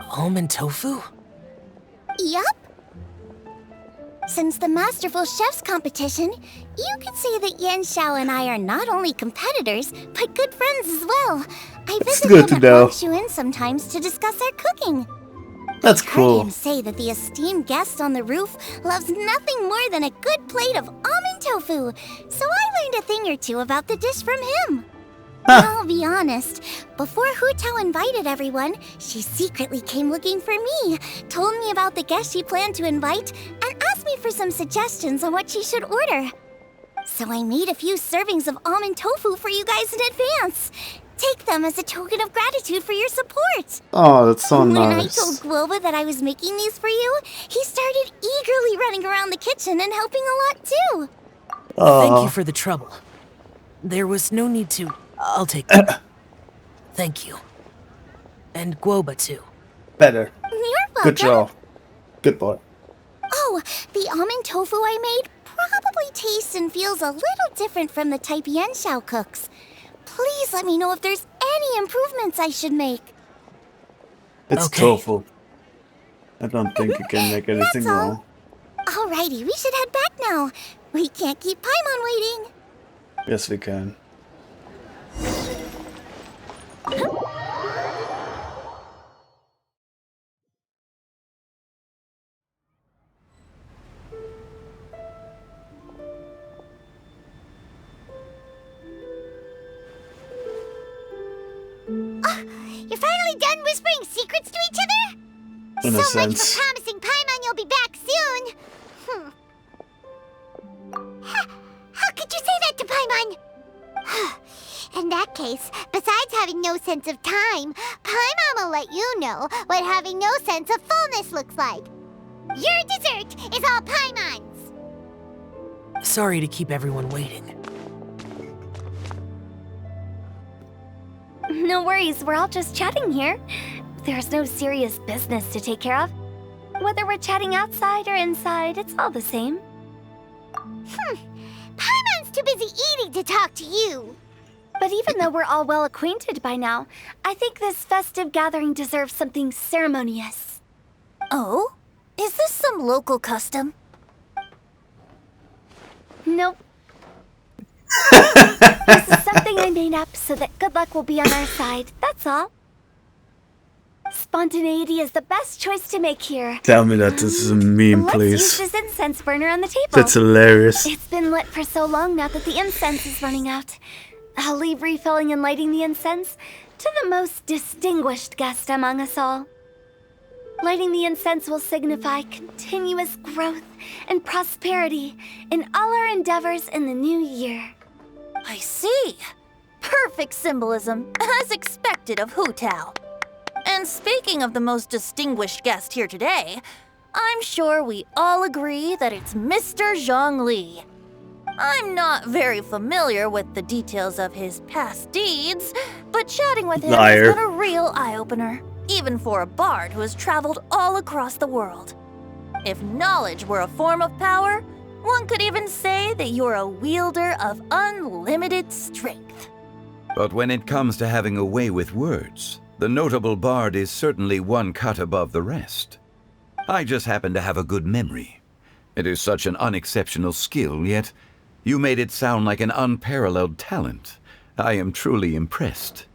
S6: Almond tofu?
S3: Yup. Since the Masterful Chef's competition, you could say that Yan Xiao and I are not only competitors, but good friends as well. I visit
S1: good to
S3: him at
S1: know.
S3: Wangshu Inn sometimes to discuss our cooking.
S1: That's
S3: Heard
S1: cool.
S3: him say that the esteemed guest on the roof loves nothing more than a good plate of almond tofu, so I learned a thing or two about the dish from him. I'll be honest, before Hu Tao invited everyone, she secretly came looking for me, told me about the guests she planned to invite, and asked me for some suggestions on what she should order. So I made a few servings of almond tofu for you guys in advance. Take them as a token of gratitude for your support.
S1: Oh, that's so
S3: When
S1: nice.
S3: I told Guoba that I was making these for you, he started eagerly running around the kitchen and helping a lot too.
S6: Thank you for the trouble. There was no need to... I'll take them. Thank you. And Guoba too.
S1: Better.
S3: You're welcome.
S1: Good job. Good boy.
S3: Oh, the almond tofu I made probably tastes and feels a little different from the type Yan Xiao cooks. Please let me know if there's any improvements I should make.
S1: It's
S6: Okay.
S1: tofu. I don't think you can make anything
S3: That's all.
S1: wrong.
S3: Alrighty, we should head back now. We can't keep Paimon waiting.
S1: Yes, we can.
S3: You're finally done whispering secrets to each other?
S1: In a
S3: So much
S1: sense.
S3: for promising Paimon you'll be back soon. How could you say that to Paimon? In that case, besides having no sense of time, Paimon will let you know what having no sense of fullness looks like. Your dessert is all Paimon's.
S6: Sorry to keep everyone waiting.
S2: No worries, we're all just chatting here. There's no serious business to take care of. Whether we're chatting outside or inside, it's all the same.
S3: Paimon's too busy eating to talk to you.
S2: But even though we're all well acquainted by now, I think this festive gathering deserves something ceremonious.
S8: Oh? Is this some local custom?
S2: Nope. This is something I made up so that good luck will be on our side, that's all. Spontaneity is the best choice to make here.
S1: Tell me that this is a meme,
S2: Let's use
S1: please.
S2: this incense burner on the table.
S1: That's hilarious.
S2: It's been lit for so long now that the incense is running out. I'll leave refilling and lighting the incense to the most distinguished guest among us all. Lighting the incense will signify continuous growth and prosperity in all our endeavors in the new year.
S8: I see. Perfect symbolism, as expected of Hu Tao. And speaking of the most distinguished guest here today, I'm sure we all agree that it's Mr. Zhongli. I'm not very familiar with the details of his past deeds, but chatting with him has been a real eye-opener, even for a bard who has traveled all across the world. If knowledge were a form of power, one could even say that you're a wielder of unlimited strength.
S4: But when it comes to having a way with words, the notable bard is certainly one cut above the rest. I just happen to have a good memory. It is such an unexceptional skill, yet you made it sound like an unparalleled talent. I am truly impressed.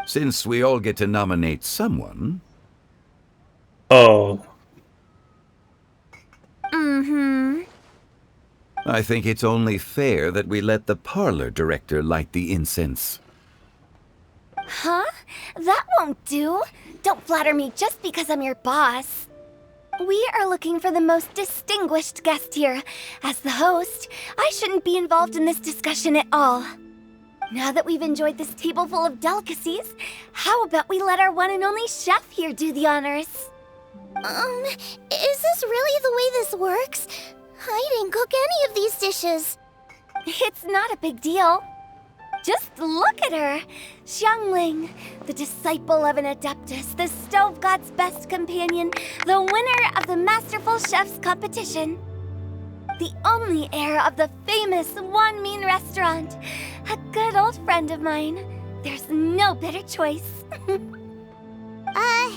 S4: Since we all get to nominate someone...
S1: Oh.
S4: I think it's only fair that we let the parlor director light the incense.
S2: Huh? That won't do. Don't flatter me just because I'm your boss. We are looking for the most distinguished guest here. As the host, I shouldn't be involved in this discussion at all. Now that we've enjoyed this table full of delicacies, how about we let our one and only chef here do the honors?
S3: Is this really the way this works? I didn't cook any of these dishes.
S2: It's not a big deal. Just look at her! Xiangling, the disciple of an adeptus, the stove god's best companion, the winner of the Masterful Chef's competition. The only heir of the famous Wanmin restaurant. A good old friend of mine. There's no better choice.
S3: Why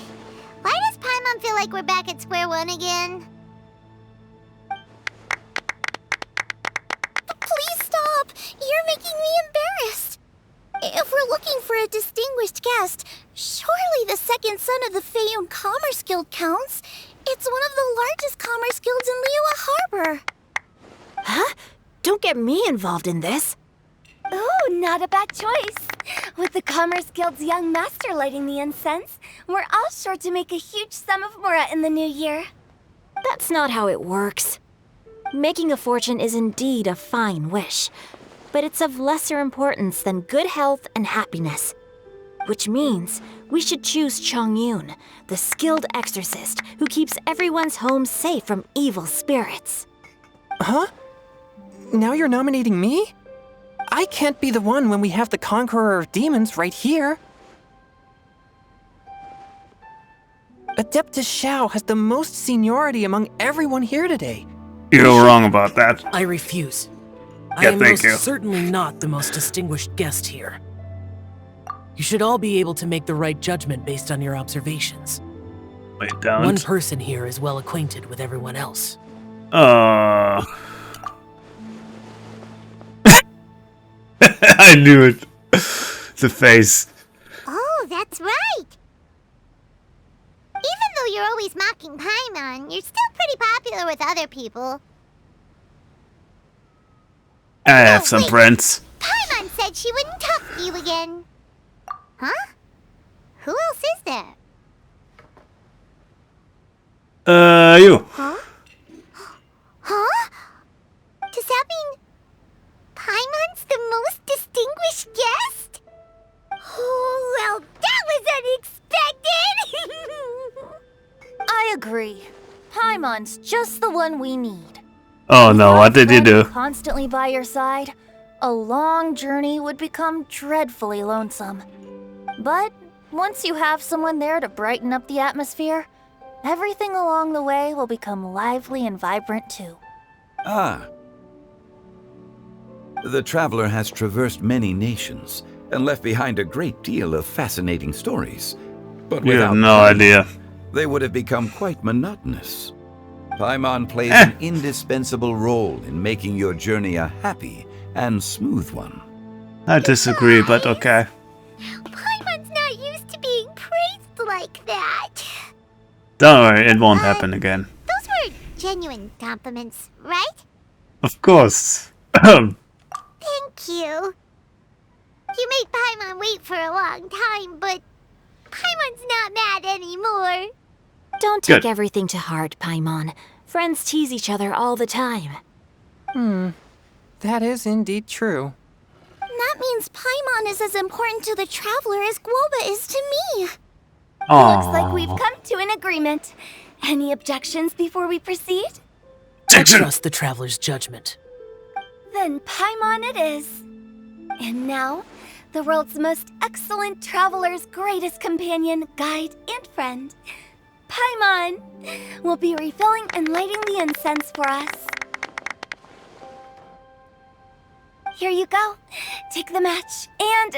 S3: does Paimon feel like we're back at square one again? Please stop! You're making me embarrassed. If we're looking for a distinguished guest, surely the second son of the Feiyun Commerce Guild counts. It's one of the largest commerce guilds in Liyue Harbor.
S7: Huh? Don't get me involved in this.
S2: Ooh, not a bad choice. With the Commerce Guild's young master lighting the incense, we're all sure to make a huge sum of mora in the new year.
S7: That's not how it works. Making a fortune is indeed a fine wish, but it's of lesser importance than good health and happiness. Which means we should choose Chongyun, the skilled exorcist who keeps everyone's home safe from evil spirits.
S5: Huh? Now you're nominating me? I can't be the one when we have the Conqueror of Demons right here. Adeptus Xiao has the most seniority among everyone here today.
S1: You're wrong about that.
S6: I refuse. I
S1: Yeah,
S6: am
S1: thank
S6: most
S1: you.
S6: certainly not the most distinguished guest here. You should all be able to make the right judgment based on your observations.
S1: Wait, don't.
S6: One person here is well acquainted with everyone else.
S1: I knew it. The face.
S3: Oh, that's right. Even though you're always mocking Paimon, you're still pretty popular with other people.
S1: I have some
S3: wait.
S1: friends.
S3: Paimon said she wouldn't talk to you again. Huh? Who else is there?
S1: You.
S3: Huh? Huh? Does that mean Paimon's the most distinguished guest? Oh, well, that was unexpected!
S8: I agree. Paimon's just the one we need.
S1: Oh no, what did you do?
S8: Constantly by your side, a long journey would become dreadfully lonesome. But once you have someone there to brighten up the atmosphere, everything along the way will become lively and vibrant too.
S4: Ah. The traveler has traversed many nations and left behind a great deal of fascinating stories. But
S1: We have
S4: without
S1: no
S4: Paimon,
S1: idea.
S4: they would have become quite monotonous. Paimon plays an indispensable role in making your journey a happy and smooth one.
S1: I disagree, but okay.
S3: Paimon's not used to being praised like that.
S1: Don't worry, it won't happen again.
S3: Those were genuine compliments, right?
S1: Of course.
S3: Thank you. You made Paimon wait for a long time, but Paimon's not mad anymore.
S7: Don't take
S1: Good.
S7: everything to heart, Paimon. Friends tease each other all the time.
S5: That is indeed true.
S3: That means Paimon is as important to the traveler as Guoba is to me.
S2: Looks like we've come to an agreement. Any objections before we proceed?
S6: I trust the traveler's judgment.
S2: Then Paimon it is. And now, the world's most excellent traveler's greatest companion, guide, and friend, Paimon, will be refilling and lighting the incense for us. Here you go. Take the match, and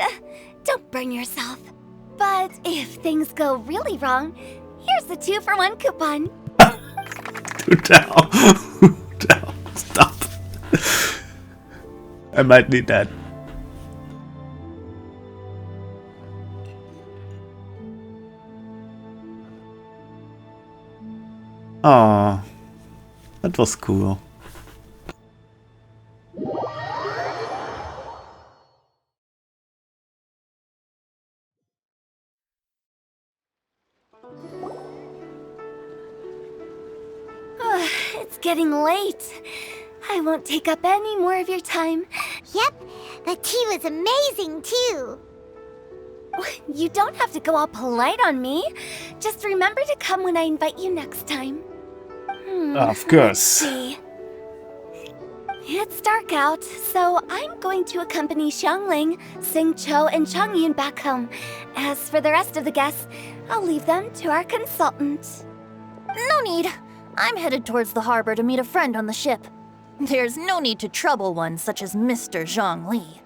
S2: don't burn yourself. But if things go really wrong, here's the 2-for-1 coupon.
S1: Down. Stop. I might need that. Aw, that was cool.
S2: It's getting late. I won't take up any more of your time.
S3: Yep, the tea was amazing too.
S2: You don't have to go all polite on me. Just remember to come when I invite you next time.
S1: Of course.
S2: See. It's dark out, so I'm going to accompany Xiangling, Xingqiu, and Changyun back home. As for the rest of the guests, I'll leave them to our consultant.
S8: No need. I'm headed towards the harbor to meet a friend on the ship. There's no need to trouble one such as Mr. Zhongli.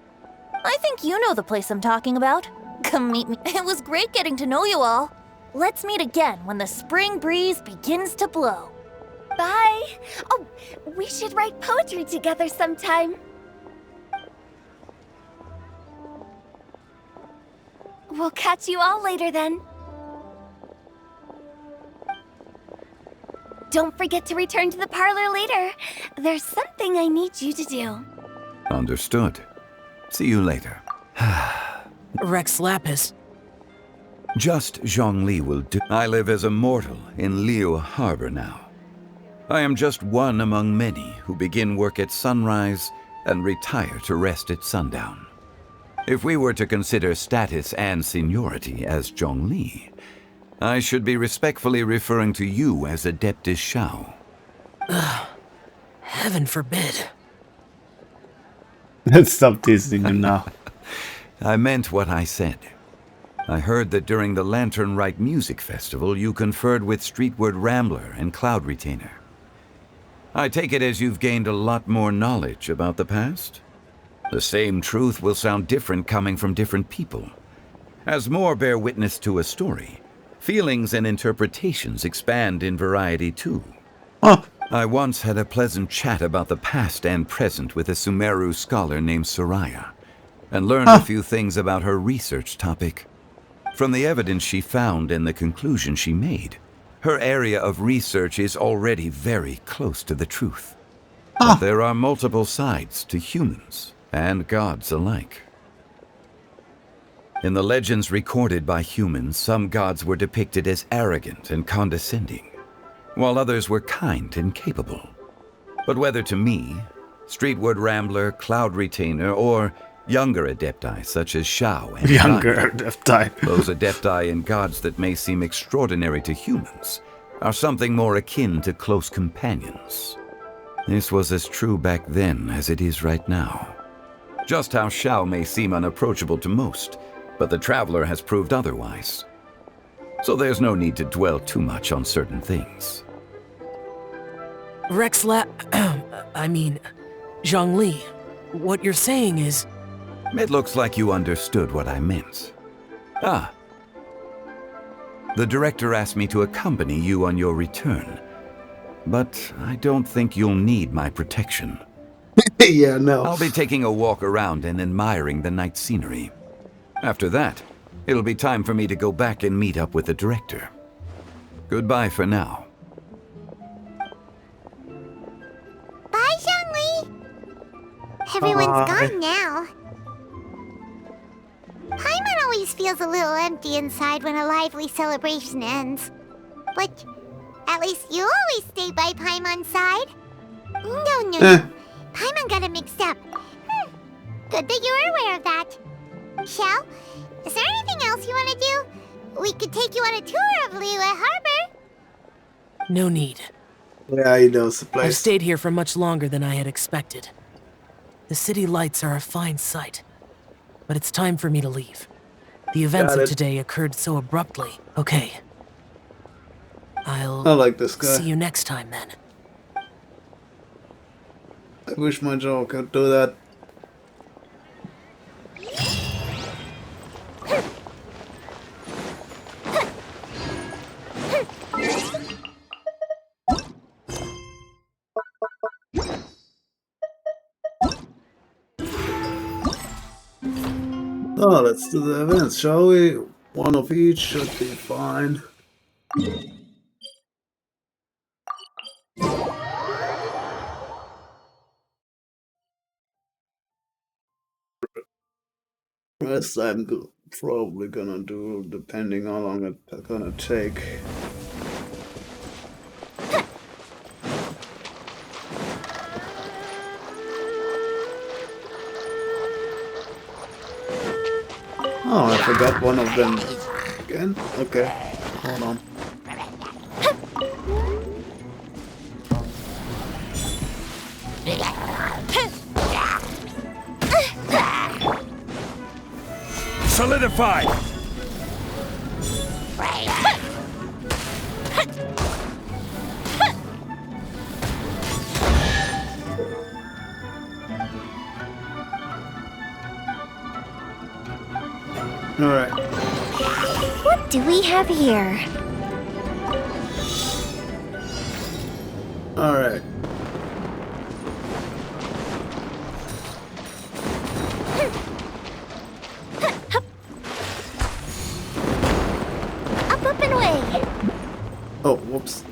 S8: I think you know the place I'm talking about. Come meet me. It was great getting to know you all. Let's meet again when the spring breeze begins to blow.
S2: Bye. Oh, we should write poetry together sometime. We'll catch you all later then. Don't forget to return to the parlor later. There's something I need you to do.
S4: Understood. See you later.
S6: Rex Lapis.
S4: Just Zhongli will do. I live as a mortal in Liu Harbor now. I am just one among many who begin work at sunrise and retire to rest at sundown. If we were to consider status and seniority as Zhongli, I should be respectfully referring to you as Adeptus Shao.
S6: Heaven forbid.
S1: Let's stop teasing him now.
S4: I meant what I said. I heard that during the Lantern Rite Music Festival you conferred with Streetward Rambler and Cloud Retainer. I take it as you've gained a lot more knowledge about the past? The same truth will sound different coming from different people. As more bear witness to a story, feelings and interpretations expand in variety too. I once had a pleasant chat about the past and present with a Sumeru scholar named Soraya, and learned a few things about her research topic. From the evidence she found and the conclusion she made, her area of research is already very close to the truth. But there are multiple sides to humans and gods alike. In the legends recorded by humans, some gods were depicted as arrogant and condescending, while others were kind and capable. But whether to me, Streetward Rambler, Cloud Retainer, or younger adepti such as Shao and
S1: Younger
S4: Dante,
S1: adepti.
S4: those adepti and gods that may seem extraordinary to humans are something more akin to close companions. This was as true back then as it is right now. Just how Shao may seem unapproachable to most, but the Traveler has proved otherwise. So there's no need to dwell too much on certain things.
S6: Zhongli, what you're saying is...
S4: It looks like you understood what I meant. The director asked me to accompany you on your return, but I don't think you'll need my protection.
S1: Yeah, no.
S4: I'll be taking a walk around and admiring the night scenery. After that, it'll be time for me to go back and meet up with the director. Goodbye for now.
S3: Bye, Zhongli. Everyone's gone now. Paimon always feels a little empty inside when a lively celebration ends. But at least you always stay by Paimon's side. No. Paimon got it mixed up. Good that you're aware of that. Shell, is there anything else you want to do? We could take you on a tour of Liyue Harbor.
S6: No need.
S1: Yeah, he knows the place.
S6: I've stayed here for much longer than I had expected. The city lights are a fine sight, but it's time for me to leave. The events of today occurred so abruptly. Okay.
S1: I like this guy.
S6: See you next time, then.
S1: I wish my jaw could do that. Oh, let's do the events, shall we? One of each should be fine. Rest I'm probably gonna do, depending how long it's gonna take. Oh, I forgot one of them again. Okay, hold on.
S4: Solidify!
S1: Alright.
S2: What do we have here?
S1: Alright.
S2: Up and away.
S1: Oh, whoops.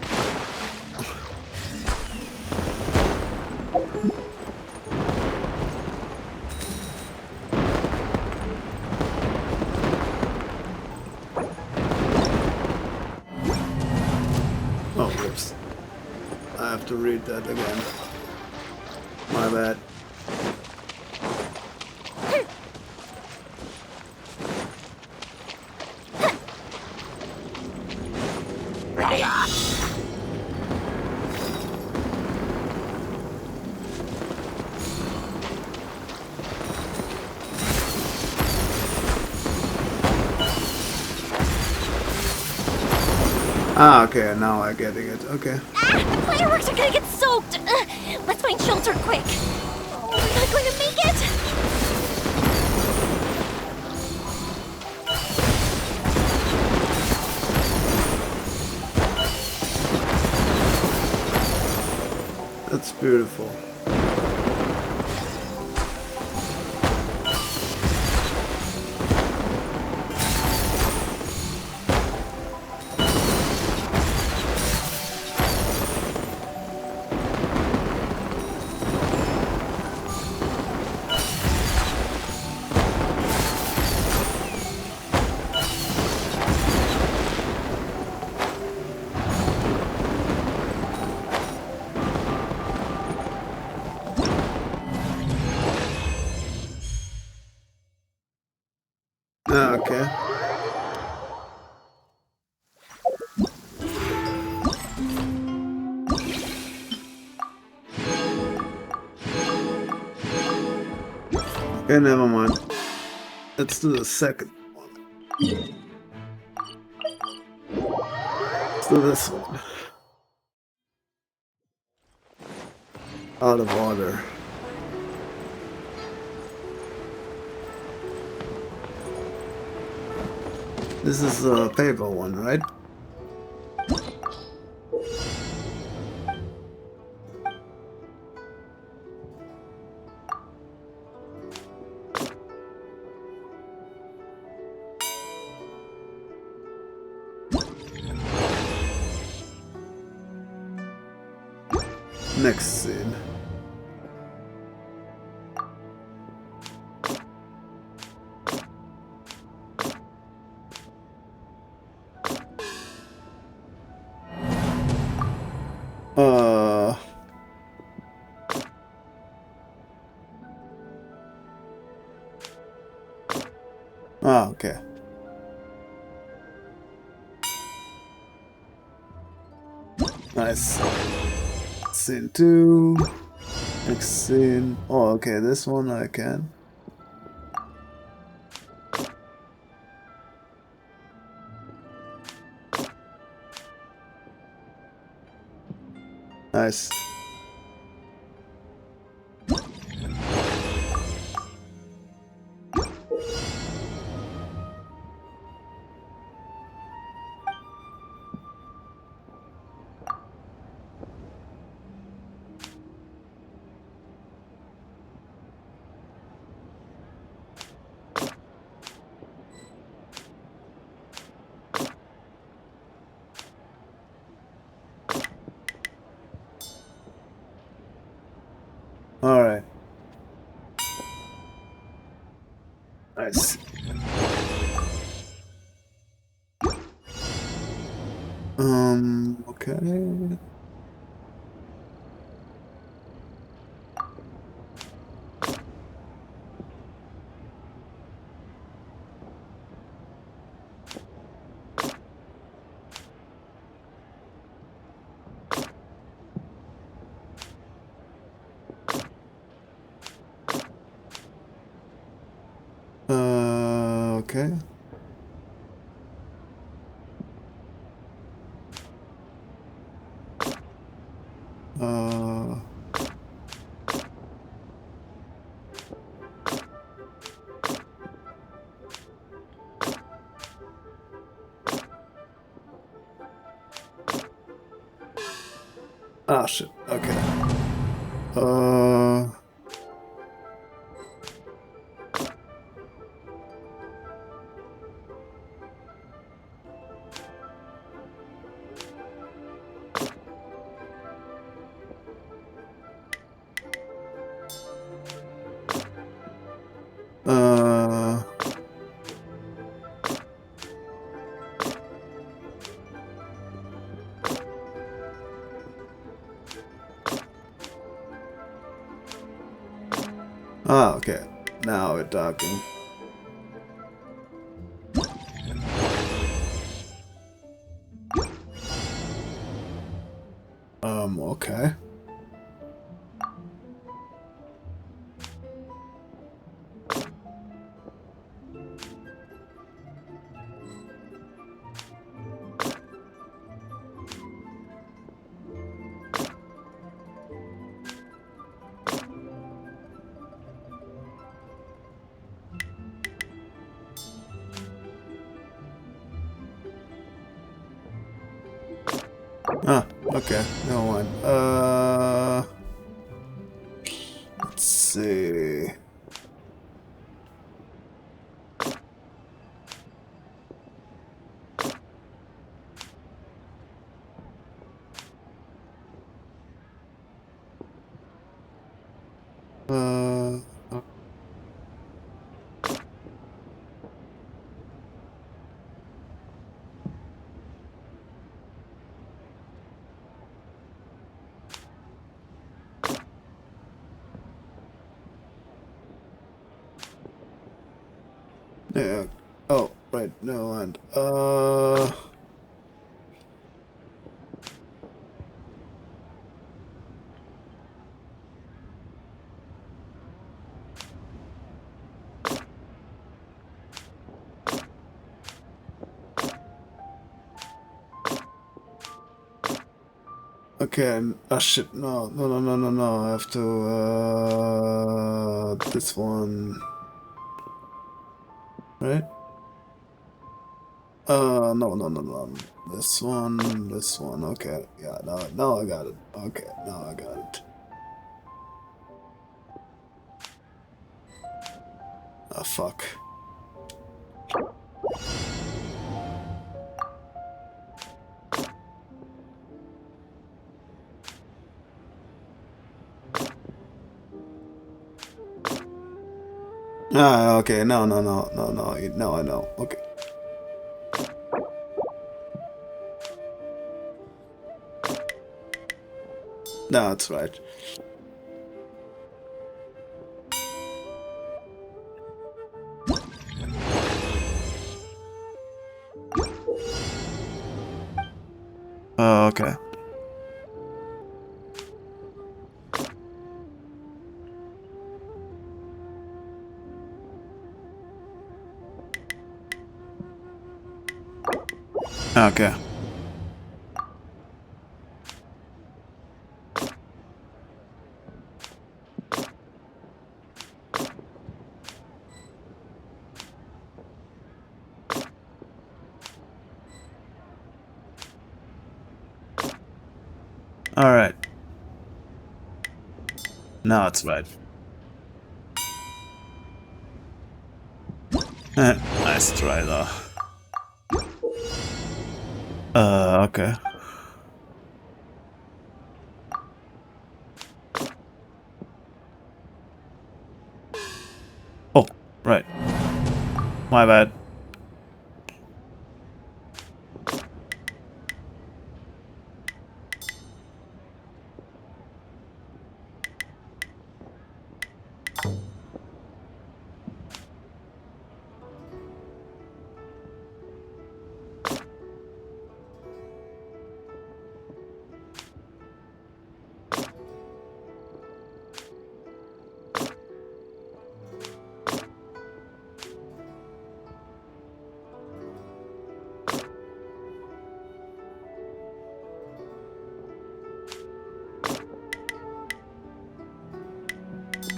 S1: Oh, whoops. I have to read that again. My bad. Ah, okay, now I'm getting it. Okay.
S2: Ah, the fireworks are gonna get soaked. Let's find shelter quick. Oh, we're not going to make it.
S1: That's beautiful. Okay. Okay, never mind. Let's do the second one. Let's do this one. Out of order. This is a paper one, right? Next scene. Ah, okay. Nice. Scene 2. Next scene. Oh, okay, this one I can. Nice. Alright. Nice. Okay. Okay. Ah, shit. Okay. Okay. Now we're talking. Okay. Ah, okay. No one. Let's see. Uh, yeah. Oh, right. No and okay. Shit. No. No. No. No. No. No. I have to. This one. Right. No. No. No. No. This one. This one. Okay. Yeah. Now I got it. Okay. Now I got it. Ah, fuck. Ah, okay. No. No. No. No. No. No. I know. Okay. No, that's right. Okay. Okay. Alright. Now it's right. Nice try though. Okay. Oh, right. My bad.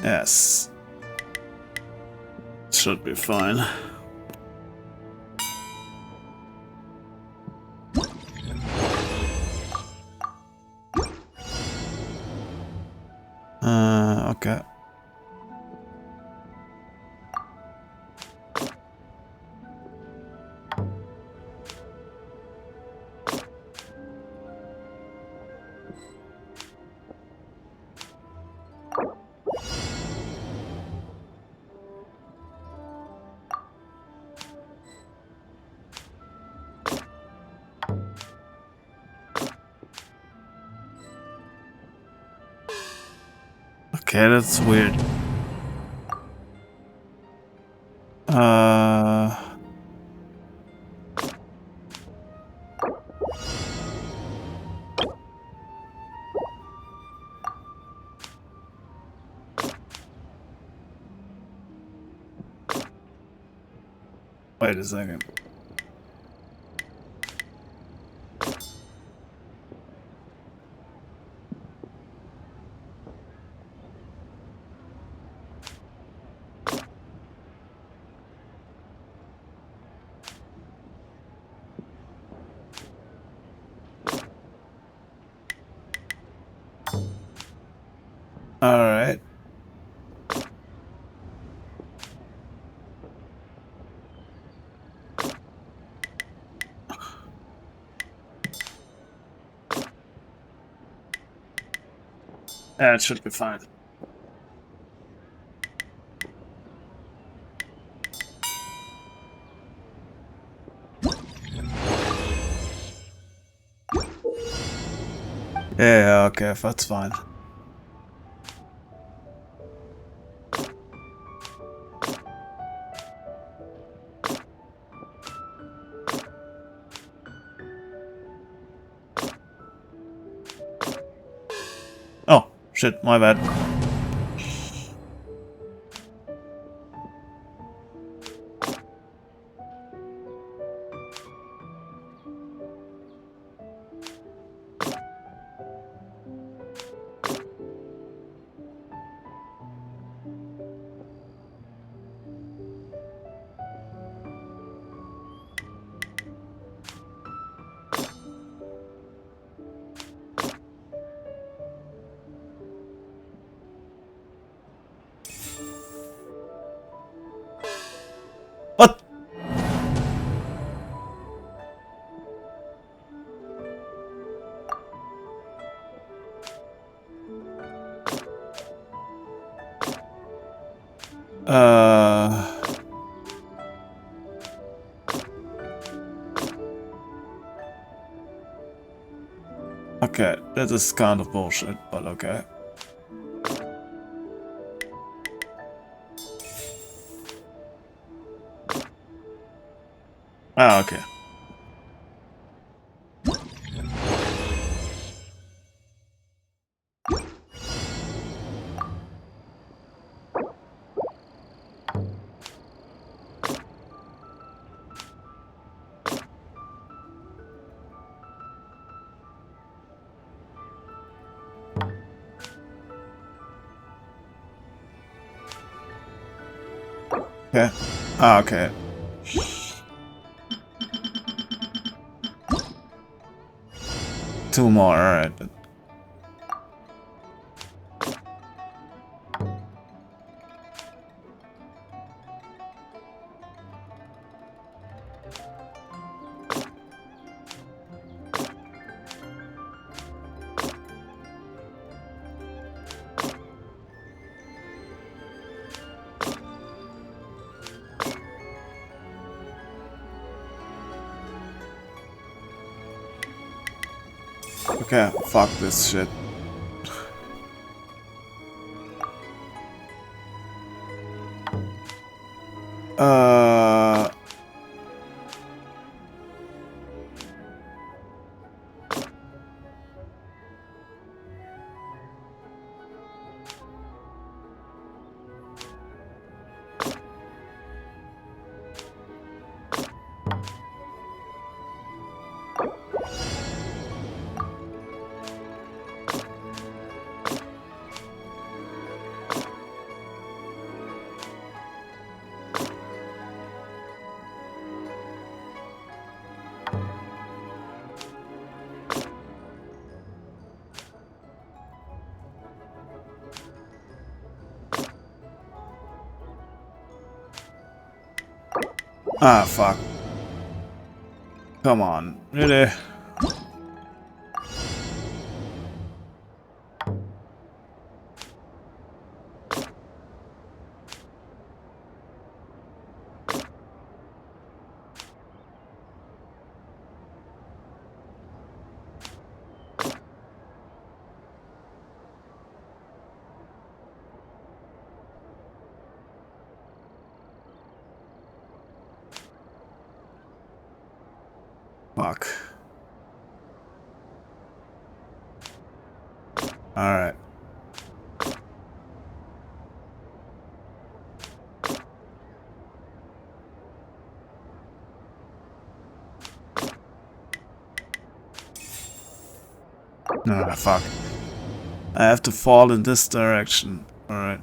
S1: Yes. Should be fine. Okay. Okay, that's weird. Wait a second. Alright. Yeah, it should be fine. Yeah, okay, that's fine. Oh, shit, my bad. What? Okay, that is kind of bullshit, but okay. Ah, okay. Okay. Ah, okay. Two more, alright. Okay, fuck this shit. Ah, fuck. Come on, really? Fuck. Alright. Ah, fuck. I have to fall in this direction. Alright.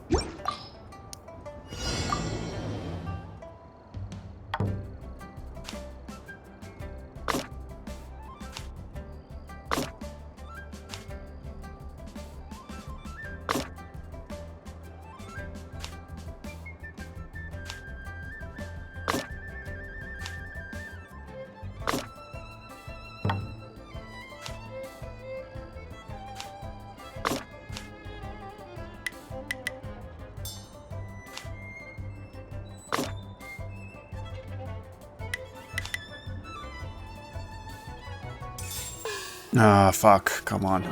S1: Ah, fuck. Come on.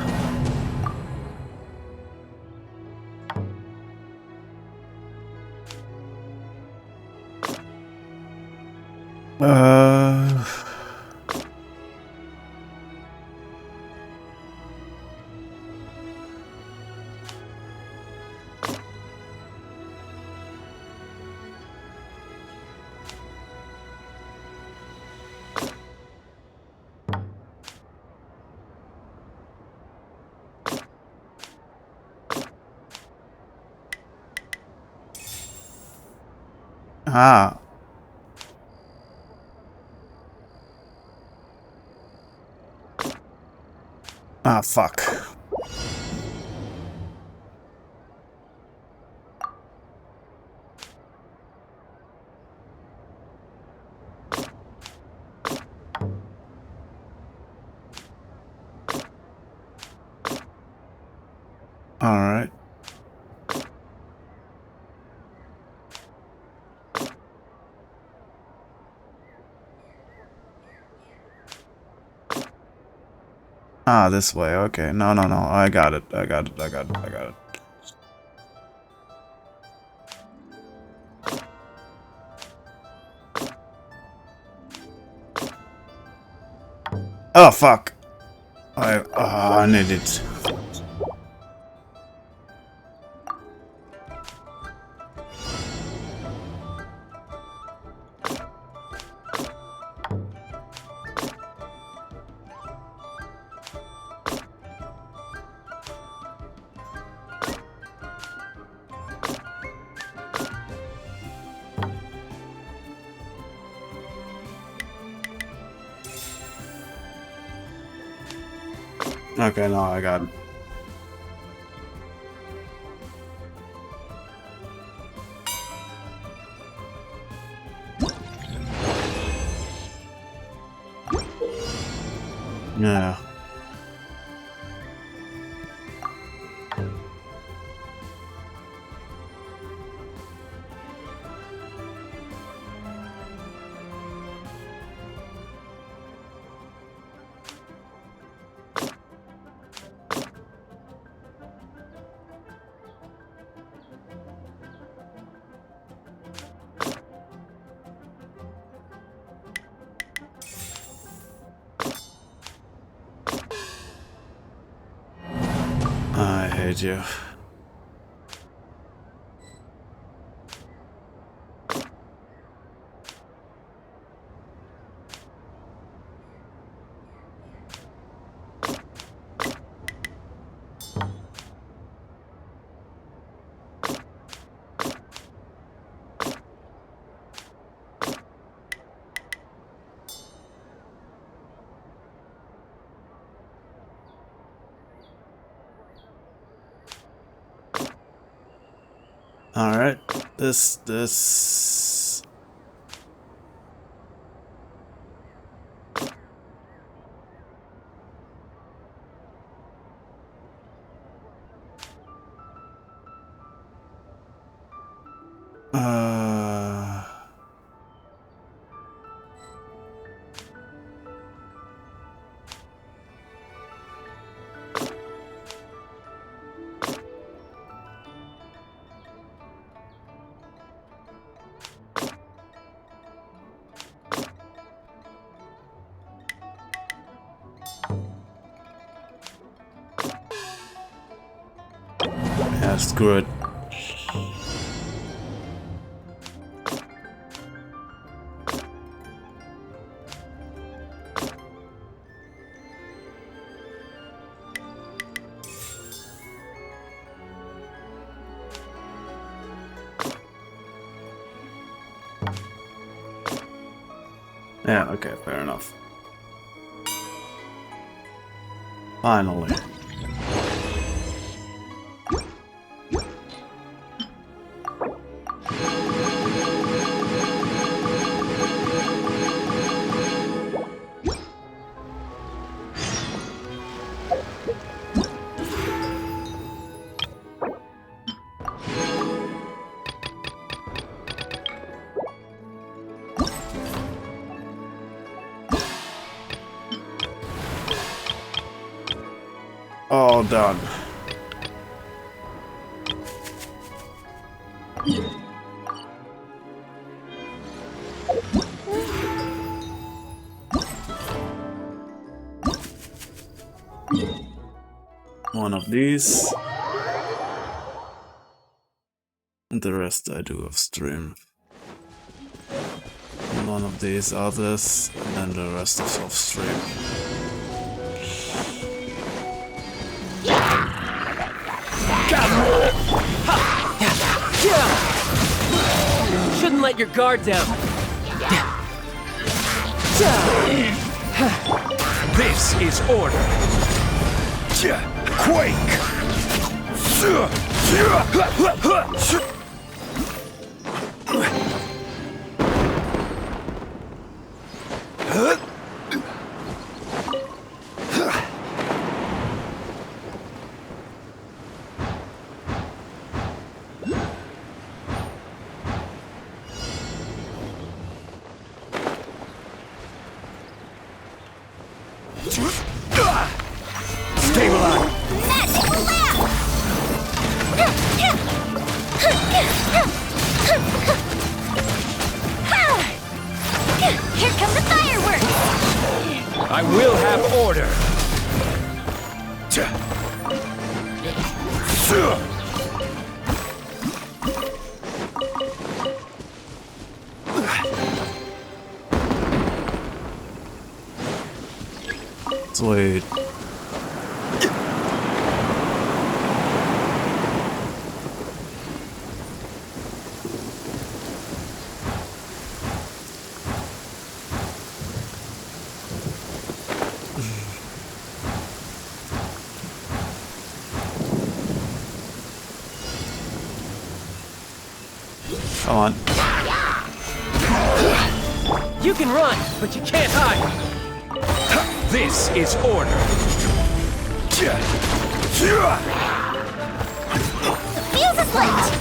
S1: Uh... Ah. Ah, fuck. Alright. Ah, this way. Okay. No, no, no. I got it. I got it. I got it. I got it. Oh, fuck. I need it. Okay, now I got it. Yeah. I hate you. Alright, this... Yeah, screw it. Yeah, okay, fair enough. Finally. All done. One of these. And the rest I do off stream. One of these others, and then the rest is off stream.
S6: Shouldn't let your guard down.
S9: This is order. Quake! Stabilize!
S3: Magical lamp! Here come the fireworks!
S9: I will have order!
S1: Sweet. Come on.
S6: You can run, but you can't hide.
S9: This is order.
S3: The fuse is lit!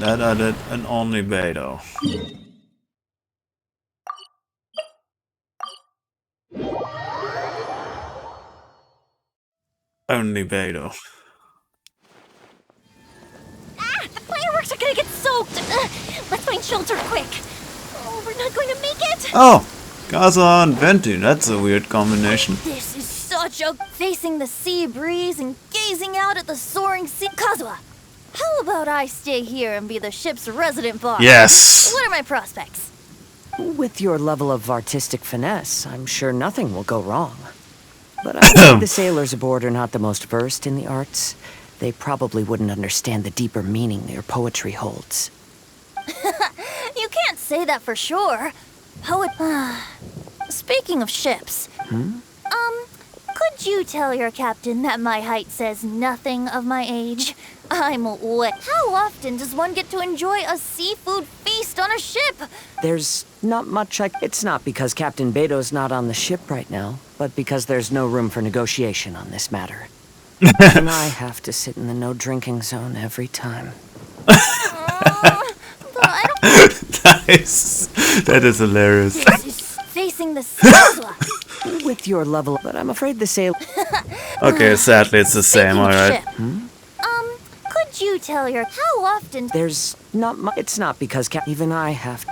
S1: That I did, and only Beto. Only Beto.
S3: Ah! The fireworks are gonna get soaked! Let's find shelter quick! Oh, we're not going to make it!
S1: Oh! Kaza and Venti, that's a weird combination.
S8: This is such a facing the sea breeze and gazing out at the soaring sea. Kazuha, how about I stay here and be the ship's resident boss?
S1: Yes!
S8: What are my prospects?
S10: With your level of artistic finesse, I'm sure nothing will go wrong. But I'm afraid the sailors aboard are not the most versed in the arts. They probably wouldn't understand the deeper meaning your poetry holds.
S8: You can't say that for sure. Speaking of ships, could you tell your captain that my height says nothing of my age? I'm wet. How often does one get to enjoy a seafood feast on a ship?
S10: There's not much It's not because Captain Beto's not on the ship right now, but because there's no room for negotiation on this matter. And I have to sit in the no-drinking zone every time.
S8: But I don't...
S1: Nice. That is hilarious.
S8: This is facing the sea.
S10: With your level, but I'm afraid the sail...
S1: Okay, sadly it's the same, alright.
S8: Could you tell your... How often...
S10: There's not much... It's not because even I have...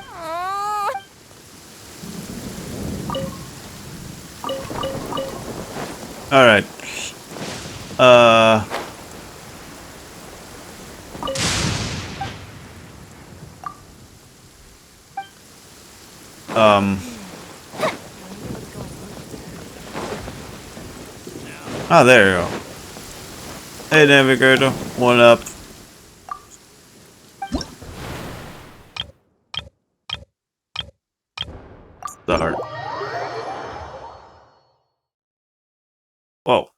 S1: Alright. Ah, there you go. Hey, Navigator. What up? Start. Whoa.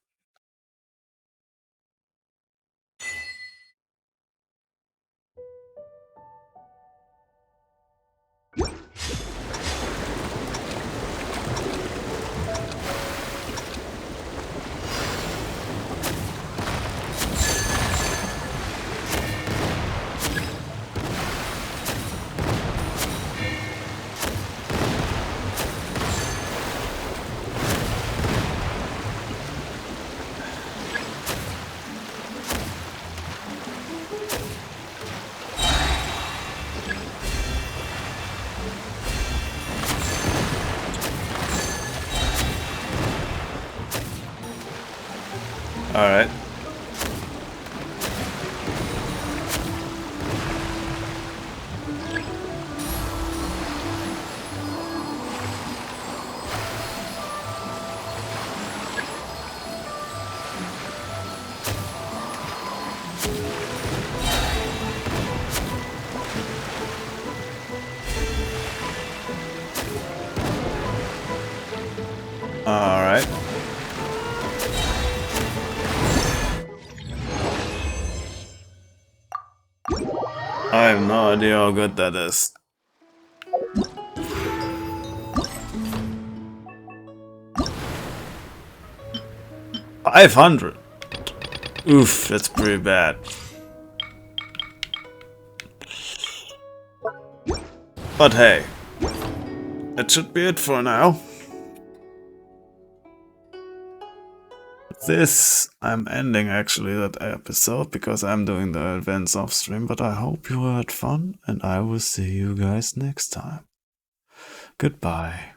S1: Alright. Alright. I have no idea how good that is. $500. Oof, that's pretty bad. But hey, that should be it for now. This, I'm ending actually that episode because I'm doing the events off stream, but I hope you had fun and I will see you guys next time. Goodbye.